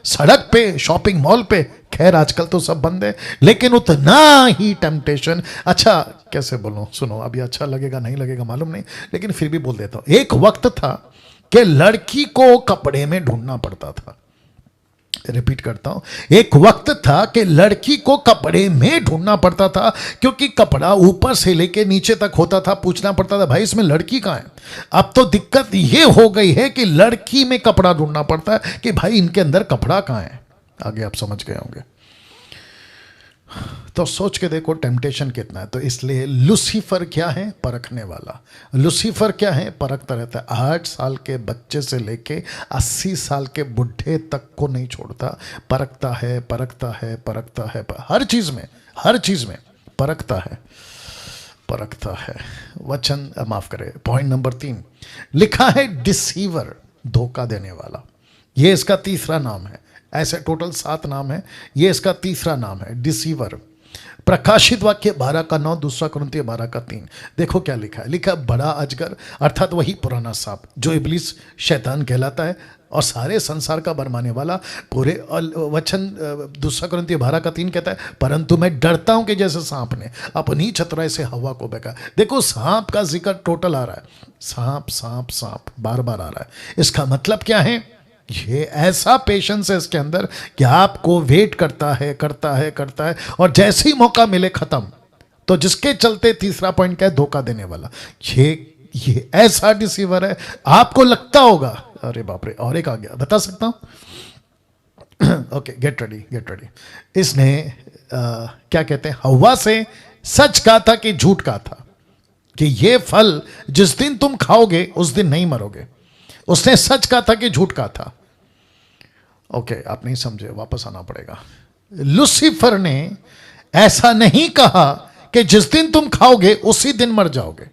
सड़क पे, शॉपिंग मॉल पे, खैर आजकल तो सब बंद है, लेकिन उतना ही टेम्पटेशन। अच्छा, कैसे बोलूं, सुनो, अभी अच्छा लगेगा नहीं लगेगा मालूम नहीं, लेकिन फिर भी बोल देता हूं। एक वक्त था कि लड़की को कपड़े में ढूंढना पड़ता था। रिपीट करता हूं, एक वक्त था कि लड़की को कपड़े में ढूंढना पड़ता था, क्योंकि कपड़ा ऊपर से लेके नीचे तक होता था। पूछना पड़ता था, भाई इसमें लड़की कहां है? अब तो दिक्कत यह हो गई है कि लड़की में कपड़ा ढूंढना पड़ता है कि भाई इनके अंदर कपड़ा कहां है। आगे आप समझ गए होंगे। तो सोच के देखो टेम्पटेशन कितना है। तो इसलिए लूसीफर क्या है? परखने वाला। लूसीफर क्या है? परखता रहता है। 8 साल के बच्चे से लेके 80 साल के बुढ़े तक को नहीं छोड़ता। परखता है, हर चीज में परखता है। वचन माफ करे, पॉइंट नंबर 3 लिखा है डिसीवर, धोखा देने वाला। ये इसका तीसरा नाम है। ऐसे टोटल 7 नाम है, ये इसका तीसरा नाम है, डिसीवर। प्रकाशित वाक्य 12:9, दूसरा कुरिन्थियों 12:3। देखो क्या लिखा है। लिखा बड़ा अजगर, अर्थात वही पुराना सांप जो इब्लीस शैतान कहलाता है और सारे संसार का बरमाने वाला। पूरे वचन दूसरा कुरिन्थियों 12:3 कहता है, परंतु मैं डरता हूं कि जैसे सांप ने अपनी चतुराई से हवा को बहका। देखो सांप का जिक्र टोटल आ रहा है, सांप बार बार आ रहा है। इसका मतलब क्या है? ये ऐसा पेशेंस है इसके अंदर कि आपको वेट करता है और जैसे ही मौका मिले खत्म। तो जिसके चलते तीसरा पॉइंट क्या है? धोखा देने वाला। ये ऐसा डिसीवर है, आपको लगता होगा अरे बाप रे, और एक आ गया, बता सकता हूं। Okay, get ready. इसने क्या कहते हैं, हवा से सच कहा था कि झूठ कहा था कि ये फल जिस दिन तुम खाओगे उस दिन नहीं मरोगे। उसने सच कहा था कि झूठ कहा था। ओके, आप नहीं समझे, वापस आना पड़ेगा। लूसीफर ने ऐसा नहीं कहा कि जिस दिन तुम खाओगे उसी दिन मर जाओगे।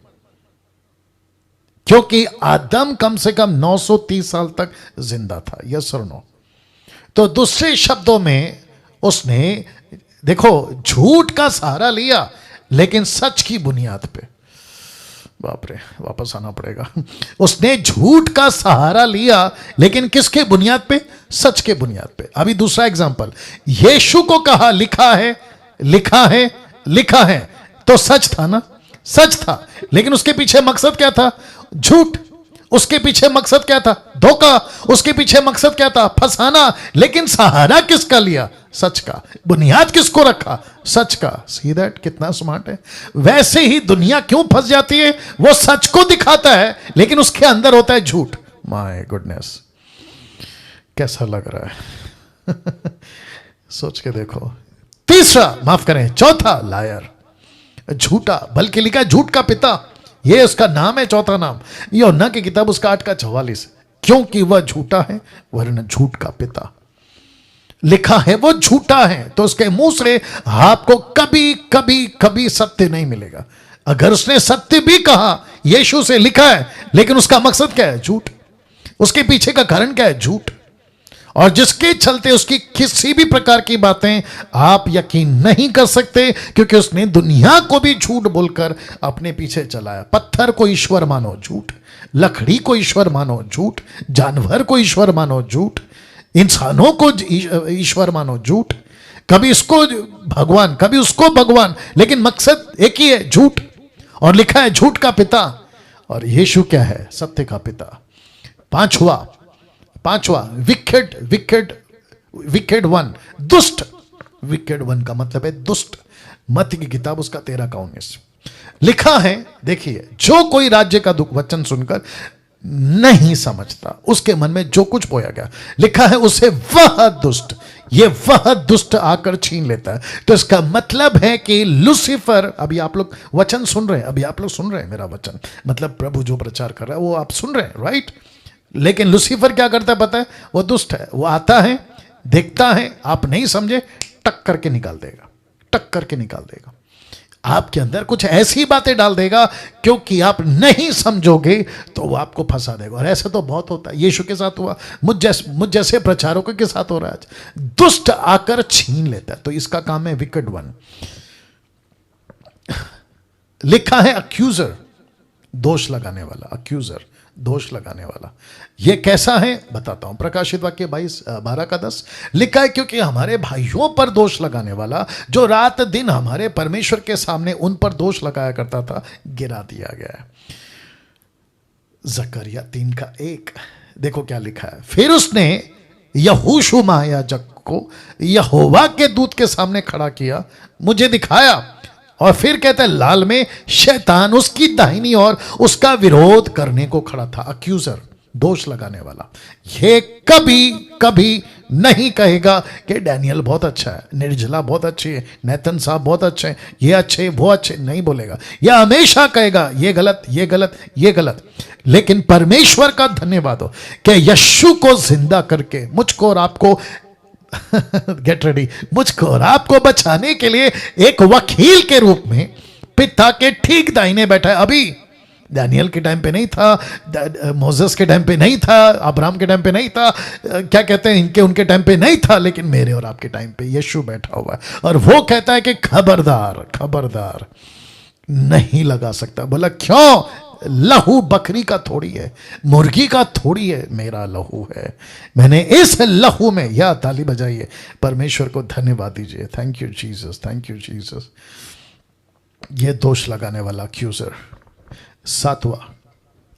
क्योंकि आदम कम से कम 930 साल तक जिंदा था। यस और नो? तो दूसरे शब्दों में उसने देखो झूठ का सहारा लिया लेकिन सच की बुनियाद पे। बाप रे, वापस आना पड़ेगा। उसने झूठ का सहारा लिया लेकिन किसके बुनियाद पे? सच के बुनियाद पे। अभी दूसरा एग्जांपल, यीशु को कहा लिखा है, लिखा है, लिखा है, तो सच था ना? सच था, लेकिन उसके पीछे मकसद क्या था? झूठ। उसके पीछे मकसद क्या था? धोखा। उसके पीछे मकसद क्या था? फंसाना। लेकिन सहारा किसका लिया? सच का। बुनियाद किसको रखा? सच का। See that? कितना स्मार्ट है। वैसे ही दुनिया क्यों फंस जाती है? वो सच को दिखाता है लेकिन उसके अंदर होता है झूठ। माय गुडनेस, कैसा लग रहा है? सोच के देखो। तीसरा, माफ करें, चौथा, लायर, झूठा, बल्कि लिखा झूठ का पिता। ये उसका नाम है, चौथा नाम। यूहन्ना की किताब उसका 8:44, क्योंकि वह झूठा है वरन झूठ का पिता। लिखा है वो झूठा है, तो उसके मुंह से आपको कभी कभी कभी सत्य नहीं मिलेगा। अगर उसने सत्य भी कहा, यीशु से लिखा है, लेकिन उसका मकसद क्या है? झूठ। उसके पीछे का कारण क्या है? झूठ। और जिसके चलते उसकी किसी भी प्रकार की बातें आप यकीन नहीं कर सकते, क्योंकि उसने दुनिया को भी झूठ बोलकर अपने पीछे चलाया। पत्थर को ईश्वर मानो, झूठ। लकड़ी को ईश्वर मानो, झूठ। जानवर को ईश्वर मानो, झूठ। इंसानों को ईश्वर मानो, झूठ। कभी इसको भगवान, कभी उसको भगवान, लेकिन मकसद एक ही है, झूठ। और लिखा है झूठ का पिता। और यीशु क्या है? सत्य का पिता। पांचवा, विकेड, विकेड वन, दुष्ट। विकेड वन का मतलब है दुष्ट। मत्ती की किताब उसका 13:19 लिखा है। देखिए, जो कोई राज्य का दुख वचन सुनकर नहीं समझता, उसके मन में जो कुछ बोया गया, लिखा है उसे वह दुष्ट, ये वह दुष्ट आकर छीन लेता है। तो इसका मतलब है कि लूसीफर, अभी आप लोग वचन सुन रहे हैं, अभी आप लोग सुन रहे हैं मेरा वचन, मतलब प्रभु जो प्रचार कर रहा है वो आप सुन रहे हैं, राइट? लेकिन लूसीफर क्या करता है पता है? वो दुष्ट है। वो आता है, देखता है, आप नहीं समझे, टक करके निकाल देगा, टक करके निकाल देगा। आपके अंदर कुछ ऐसी बातें डाल देगा, क्योंकि आप नहीं समझोगे तो वो आपको फंसा देगा। और ऐसा तो बहुत होता है, यीशु के साथ हुआ, मुझ जैसे प्रचारकों के साथ हो रहा है आज। दुष्ट आकर छीन लेता है, तो इसका काम है विकेड वन। लिखा है अक्यूजर, दोष लगाने वाला, अक्यूजर, दोष लगाने वाला। यह कैसा है बताता हूं। प्रकाशित वाक्य 22:12-10 लिखा है, क्योंकि हमारे भाइयों पर दोष लगाने वाला, जो रात दिन हमारे परमेश्वर के सामने उन पर दोष लगाया करता था, गिरा दिया गया है। जकरिया 3:1 देखो क्या लिखा है। फिर उसने यहोशू महायाजक को यहोवा के दूत के सामने खड़ा किया, मुझे दिखाया, और फिर कहता है लाल में शैतान उसकी दाहिनी ओर उसका विरोध करने को खड़ा था। अक्यूजर, दोष लगाने वाला। ये कभी कभी नहीं कहेगा कि डैनियल बहुत अच्छा है, निर्जला बहुत अच्छी है, नेतन साहब बहुत अच्छे हैं, ये अच्छे वो अच्छे, नहीं बोलेगा। यह हमेशा कहेगा ये गलत, ये गलत, ये गलत। लेकिन परमेश्वर का धन्यवाद हो कि यीशु को जिंदा करके मुझको और आपको गेट रेडी, मुझको और आपको बचाने के लिए एक वकील के रूप में पिता के ठीक दाहिने बैठा है। अभी दानियल के टाइम पे नहीं था, मोसेस के टाइम पे नहीं था, अब्राहम के टाइम पे नहीं था, क्या कहते हैं इनके उनके टाइम पे नहीं था, लेकिन मेरे और आपके टाइम पे यीशु बैठा हुआ है। और वो कहता है कि खबरदार, खबरदार, नहीं लगा सकता। बोला क्यों? लहू बकरी का थोड़ी है, मुर्गी का थोड़ी है, मेरा लहू है। मैंने इस लहू में, या ताली बजाइए, परमेश्वर को धन्यवाद दीजिए। Thank you Jesus, thank you Jesus. ये दोष लगाने वाला अक्यूजर। 7वां,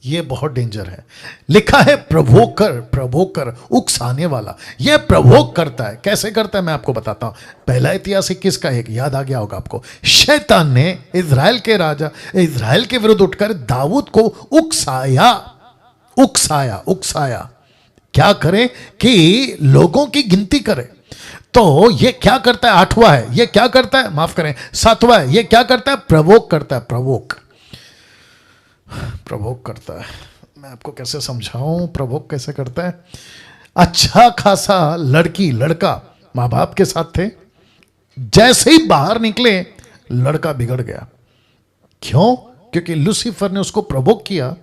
ये बहुत डेंजर है। लिखा है प्रवोकर, प्रवोकर, उकसाने वाला। ये प्रवोक करता है। कैसे करता है मैं आपको बताता हूं। पहला इतिहास 21 का एक याद आ गया होगा आपको। शैतान ने इजराइल के राजा, इजराइल के विरुद्ध उठकर दाऊद को उकसाया, उकसाया, उकसाया। क्या करे? कि लोगों की गिनती करे। तो ये क्या करता है? 8वां है। ये क्या करता है? माफ करें, 7वां है। ये क्या करता है? प्रवोक करता है, प्रवोक, प्रवोक करता है। मैं आपको कैसे समझाऊं प्रवोक कैसे करता है। अच्छा खासा लड़की लड़का माँ बाप के साथ थे, जैसे ही बाहर निकले लड़का बिगड़ गया। क्यों? क्योंकि लूसीफर ने उसको प्रवोक किया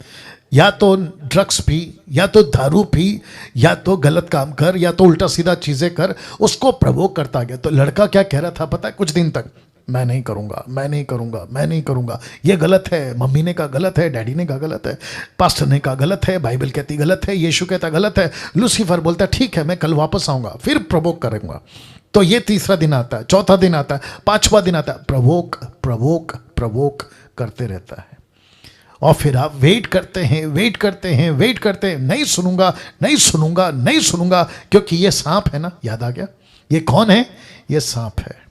या तो ड्रग्स पी, या तो दारू पी, या तो गलत काम कर, या तो उल्टा सीधा चीजें कर, उसको प्रवोक करता गया। तो लड़का क्या कह रहा था पता है कुछ दिन तक, मैं नहीं करूंगा, मैं नहीं करूंगा, मैं नहीं करूंगा, ये गलत है, मम्मी ने कहा गलत है, डैडी ने कहा गलत है, पास्टर ने कहा गलत है, बाइबल कहती गलत है, यीशु कहता गलत है। लूसीफर बोलता ठीक है, मैं कल वापस आऊंगा, फिर प्रवोक करूंगा। तो ये तीसरा दिन आता है, चौथा दिन आता है, पांचवा दिन आता है, प्रवोक प्रवोक प्रवोक करते रहता है। और फिर आप वेट करते हैं, वेट करते हैं, वेट करते हैं, नहीं सुनूंगा, नहीं सुनूंगा, नहीं सुनूंगा, क्योंकि ये सांप है ना, याद आ गया, ये कौन है, ये सांप है।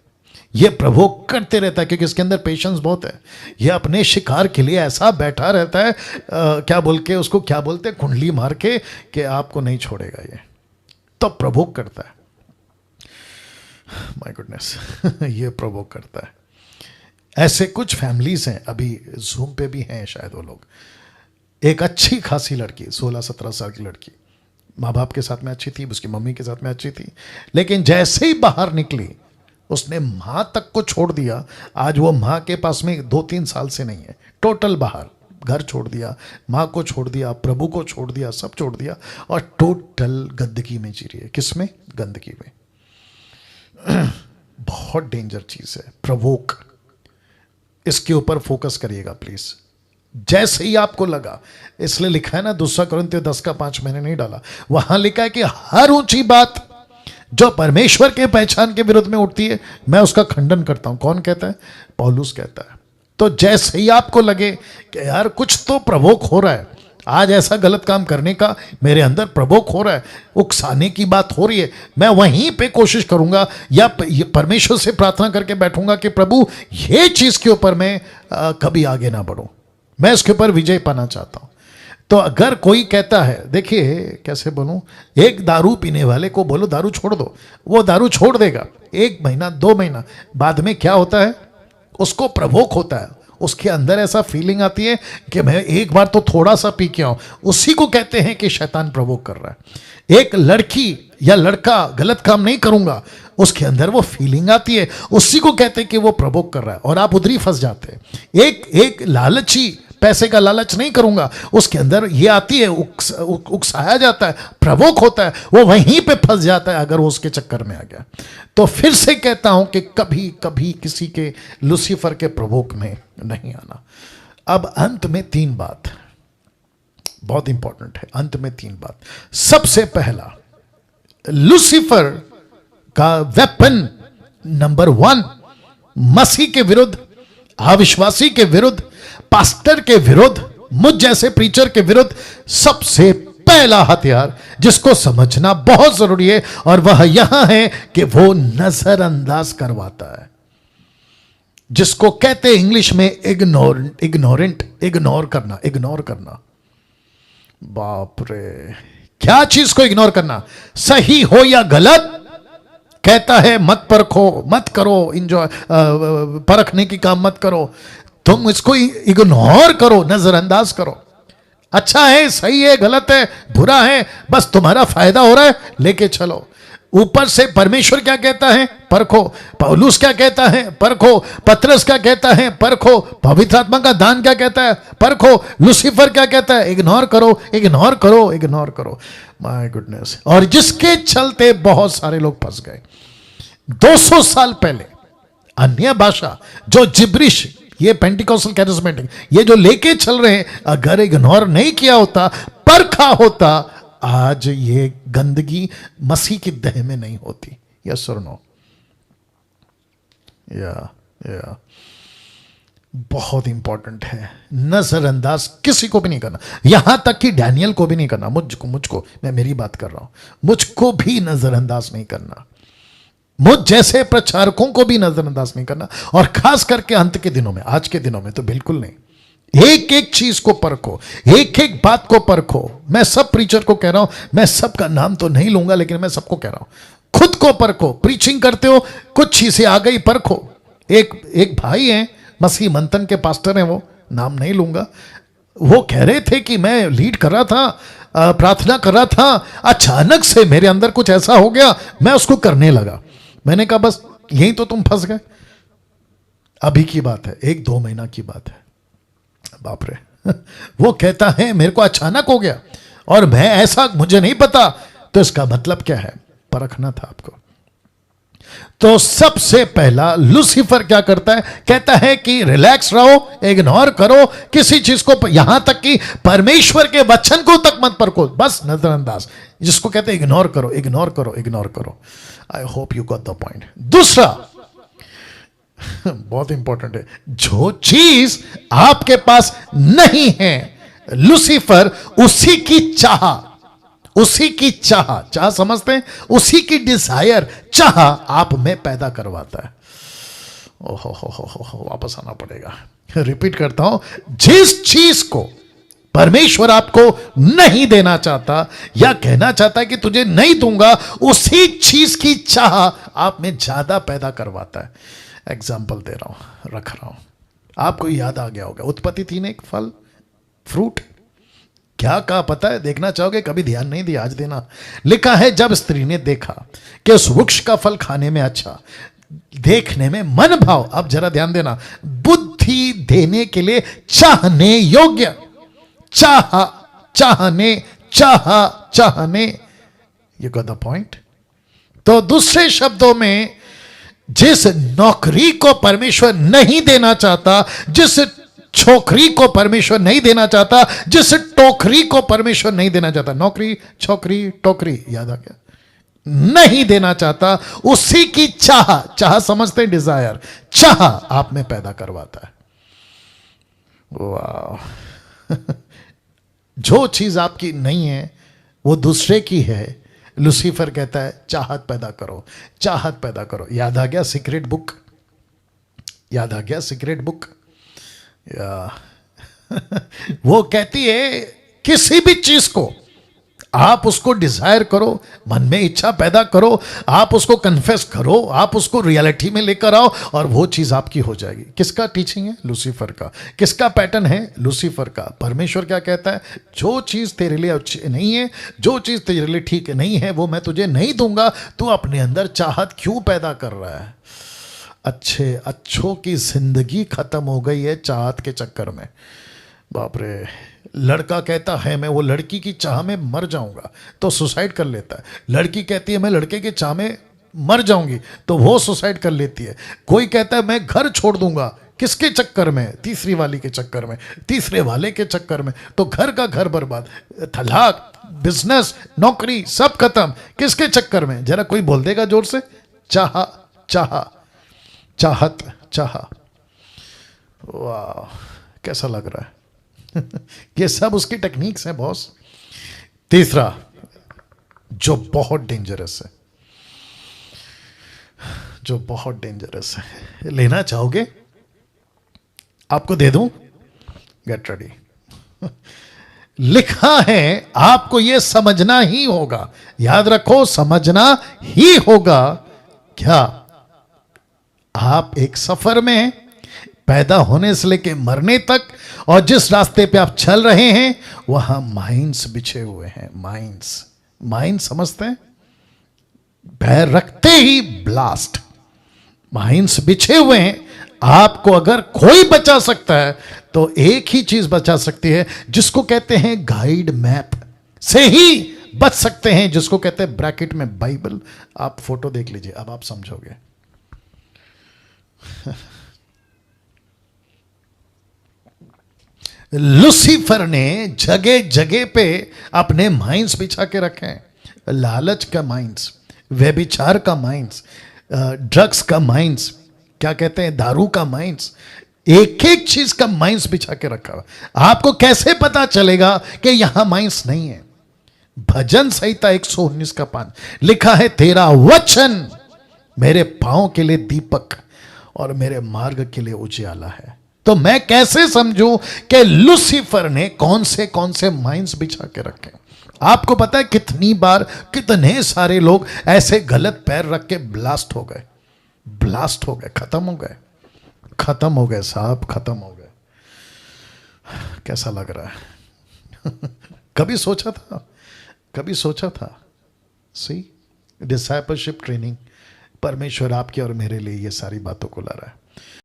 ये प्रवोक करते रहता है क्योंकि इसके अंदर पेशेंस बहुत है। ये अपने शिकार के लिए ऐसा बैठा रहता है, क्या बोल के उसको, क्या बोलते हैं, कुंडली मार के, कि आपको नहीं छोड़ेगा ये। तो प्रवोक करता है, माय गुडनेस ये प्रवोक करता है। ऐसे कुछ फैमिलीज हैं, अभी जूम पे भी हैं शायद वो लोग। एक अच्छी खासी लड़की, 16-17 साल की लड़की, माँ बाप के साथ में अच्छी थी, उसकी मम्मी के साथ में अच्छी थी, लेकिन जैसे ही बाहर निकली उसने माँ तक को छोड़ दिया। आज वो माँ के पास में 2-3 साल से नहीं है, टोटल बाहर, घर छोड़ दिया, माँ को छोड़ दिया, प्रभु को छोड़ दिया, सब छोड़ दिया, और टोटल गंदगी में जी रही है। किस में? गंदगी में। बहुत डेंजर चीज है प्रवोक। इसके ऊपर फोकस करिएगा प्लीज। जैसे ही आपको लगा, इसलिए लिखा है ना, 2 कुरिन्थियों 10:5 मैंने नहीं डाला, वहां लिखा है कि हर ऊंची बात जो परमेश्वर के पहचान के विरुद्ध में उठती है, मैं उसका खंडन करता हूं। कौन कहता है? पौलुस कहता है। तो जैसे ही आपको लगे कि यार कुछ तो प्रवोक हो रहा है, आज ऐसा गलत काम करने का मेरे अंदर प्रवोक हो रहा है, उकसाने की बात हो रही है, मैं वहीं पे कोशिश करूंगा या परमेश्वर से प्रार्थना करके बैठूंगा कि प्रभु ये चीज के ऊपर मैं कभी आगे ना बढ़ूं, मैं इसके ऊपर विजय पाना चाहता हूं। तो अगर कोई कहता है, देखिए कैसे बोलूं, एक दारू पीने वाले को बोलो दारू छोड़ दो, वो दारू छोड़ देगा। 1 महीना 2 महीना बाद में क्या होता है, उसको प्रवोक होता है, उसके अंदर ऐसा फीलिंग आती है कि मैं एक बार तो थोड़ा सा पी के आऊं। उसी को कहते हैं कि शैतान प्रवोक कर रहा है। एक लड़की या लड़का गलत काम नहीं करूंगा, उसके अंदर वो फीलिंग आती है, उसी को कहते हैं कि वो प्रवोक कर रहा है, और आप उधर ही फंस जाते हैं। एक लालची, पैसे का लालच नहीं करूंगा, उसके अंदर ये आती है, उकसाया जाता है, प्रवोक होता है, वो वहीं पे फंस जाता है अगर वो उसके चक्कर में आ गया। तो फिर से कहता हूं कि कभी कभी किसी के लूसीफर के प्रवोक में नहीं आना। अब अंत में 3 बात बहुत इंपॉर्टेंट है। अंत में 3 बात। सबसे पहला, लूसीफर का वेपन नंबर 1 मसीह के विरुद्ध, अविश्वासी के विरुद्ध, पास्टर के विरुद्ध, मुझ जैसे प्रीचर के विरुद्ध सबसे पहला हथियार जिसको समझना बहुत जरूरी है, और वह यहां है कि वो नजरअंदाज करवाता है, जिसको कहते हैं इंग्लिश में इग्नोर करना। बाप रे, क्या चीज को इग्नोर करना? सही हो या गलत, कहता है मत परखो, मत करो, इंजॉय, परखने की काम मत करो, तुम इसको इग्नोर करो, नजरअंदाज करो। अच्छा है, सही है, गलत है, बुरा है, बस तुम्हारा फायदा हो रहा है, लेके चलो। ऊपर से परमेश्वर क्या कहता है? परखो। पौलुस क्या कहता है? परखो। पतरस क्या कहता है? परखो। पवित्र आत्मा का दान क्या कहता है? परखो। लूसीफर क्या कहता है? इग्नोर करो, इग्नोर करो, इग्नोर करो। My goodness. और जिसके चलते बहुत सारे लोग फंस गए। 200 साल पहले अन्य भाषा जो जिब्रिश, ये पेंटिकॉस्टल कैरिस्मेटिक, ये जो लेके चल रहे हैं, अगर इग्नोर नहीं किया होता, परखा होता, आज ये गंदगी मसीह की देह में नहीं होती। यस और नो? या बहुत इंपॉर्टेंट है। नजरअंदाज किसी को भी नहीं करना, यहां तक कि डैनियल को भी नहीं करना। मुझको मैं मेरी बात कर रहा हूं, मुझको भी नजरअंदाज नहीं करना, मुझ जैसे प्रचारकों को भी नजरअंदाज नहीं करना, और खास करके अंत के दिनों में, आज के दिनों में तो बिल्कुल नहीं। एक एक चीज को परखो, एक एक बात को परखो। मैं सब प्रीचर को कह रहा हूं, मैं सबका नाम तो नहीं लूंगा, लेकिन मैं सबको कह रहा हूं, खुद को परखो। प्रीचिंग करते हो, कुछ चीजें आ गई, परखो। एक भाई हैं, मसीह मंथन के पास्टर हैं, वो नाम नहीं लूंगा, वो कह रहे थे कि मैं लीड कर रहा था, प्रार्थना कर रहा था, अचानक से मेरे अंदर कुछ ऐसा हो गया, मैं उसको करने लगा। मैंने कहा बस यही तो तुम फंस गए। अभी की बात है, 1-2 महीना की बात है। बाप रे वो कहता है मेरे को अचानक हो गया और मैं ऐसा, मुझे नहीं पता, तो इसका मतलब क्या है? परखना था आपको। तो सबसे पहला लूसीफर क्या करता है? कहता है कि रिलैक्स रहो, इग्नोर करो किसी चीज को, यहां तक कि परमेश्वर के वचन को तक मत परखो, बस नजरअंदाज, जिसको कहते हैं इग्नोर करो, इग्नोर करो, इग्नोर करो। I hope you got the point. दूसरा बहुत इंपॉर्टेंट है, जो चीज आपके पास नहीं है, लूसीफर उसी की चाह, उसी की चाह समझते हैं, उसी की डिजायर, चाह आप में पैदा करवाता है। ओहो, वापस आना पड़ेगा, रिपीट करता हूं, जिस चीज को परमेश्वर आपको नहीं देना चाहता या कहना चाहता है कि तुझे नहीं दूंगा, उसी चीज की चाह आप में ज्यादा पैदा करवाता है। एग्जाम्पल दे रहा हूं, रख रहा हूं, आपको याद आ गया होगा, उत्पत्ति 3 एक फल, फ्रूट, क्या कहा पता है? देखना चाहोगे? कभी ध्यान नहीं दिया, आज देना। लिखा है जब स्त्री ने देखा कि उस वृक्ष का फल खाने में अच्छा, देखने में मन भाव, अब जरा ध्यान देना, बुद्धि देने के लिए चाहने योग्य, चाहने, यू गॉट द पॉइंट। तो दूसरे शब्दों में, जिस नौकरी को परमेश्वर नहीं देना चाहता, जिस छोकरी को परमेश्वर नहीं देना चाहता, जिस टोकरी को परमेश्वर नहीं देना चाहता, नौकरी, छोकरी, टोकरी, याद आ गया, नहीं देना चाहता, उसी की चाह समझते हैं, डिजायर, चाह आप में पैदा करवाता है। वाह जो चीज आपकी नहीं है वो दूसरे की है, लूसीफर कहता है चाहत पैदा करो, चाहत पैदा करो। याद आ गया सीक्रेट बुक, याद आ गया सीक्रेट बुक, वो कहती है किसी भी चीज को आप उसको डिजायर करो, मन में इच्छा पैदा करो, आप उसको कन्फेस करो, आप उसको रियलिटी में लेकर आओ और वो चीज आपकी हो जाएगी। किसका टीचिंग है? लूसीफर का। किसका पैटर्न है? लूसीफर का। परमेश्वर क्या कहता है? जो चीज तेरे लिए अच्छी नहीं है, जो चीज तेरे लिए ठीक नहीं है, वो मैं तुझे नहीं दूंगा। तू अपने अंदर चाहत क्यों पैदा कर रहा है? अच्छों की जिंदगी खत्म हो गई है चाहत के चक्कर में। बाप रे, लड़का कहता है मैं वो लड़की की चाह में मर जाऊंगा, तो सुसाइड कर लेता है। लड़की कहती है मैं लड़के की चाह में मर जाऊंगी, तो वो सुसाइड कर लेती है। कोई कहता है मैं घर छोड़ दूंगा, किसके चक्कर में? तीसरी वाली के चक्कर में, तीसरे वाले के चक्कर में, तो घर का घर बर्बाद, तलाक, बिजनेस, नौकरी सब खत्म। किसके चक्कर में? जरा कोई बोल देगा जोर से? चाहत। वाह, कैसा लग रहा है? ये सब उसकी टेक्निक्स हैं बॉस। तीसरा जो बहुत डेंजरस है, जो बहुत डेंजरस है, लेना चाहोगे? आपको दे दूं? Get ready. लिखा है आपको यह समझना ही होगा, याद रखो, समझना ही होगा। क्या आप एक सफर में, पैदा होने से लेके मरने तक, और जिस रास्ते पे आप चल रहे हैं वहां माइंस बिछे हुए हैं। माइंस समझते हैं? पैर रखते ही ब्लास्ट, माइंस बिछे हुए हैं। आपको अगर कोई बचा सकता है तो एक ही चीज बचा सकती है, जिसको कहते हैं गाइड मैप से ही बच सकते हैं, जिसको कहते हैं ब्रैकेट में बाइबल। आप फोटो देख लीजिए, अब आप समझोगे। लूसीफर ने जगह जगह पे अपने माइंस बिछा के रखे हैं। लालच का माइंस, व्यभिचार का माइंस, ड्रग्स का माइंस, क्या कहते हैं, दारू का माइंस, एक एक चीज का माइंस बिछा के रखा हुआ। आपको कैसे पता चलेगा कि यहां माइंस नहीं है? भजन संहिता 119 का 5 लिखा है, तेरा वचन मेरे पांव के लिए दीपक और मेरे मार्ग के लिए उजियाला है। तो मैं कैसे समझूं कि लूसीफर ने कौन से माइंस बिछा के रखे? आपको पता है कितनी बार कितने सारे लोग ऐसे गलत पैर रख के ब्लास्ट हो गए, खत्म हो गए साहब, खत्म हो गए। कैसा लग रहा है? कभी सोचा था? सी, डिसाइपलशिप ट्रेनिंग, परमेश्वर आपके और मेरे लिए ये सारी बातों को ला रहा है।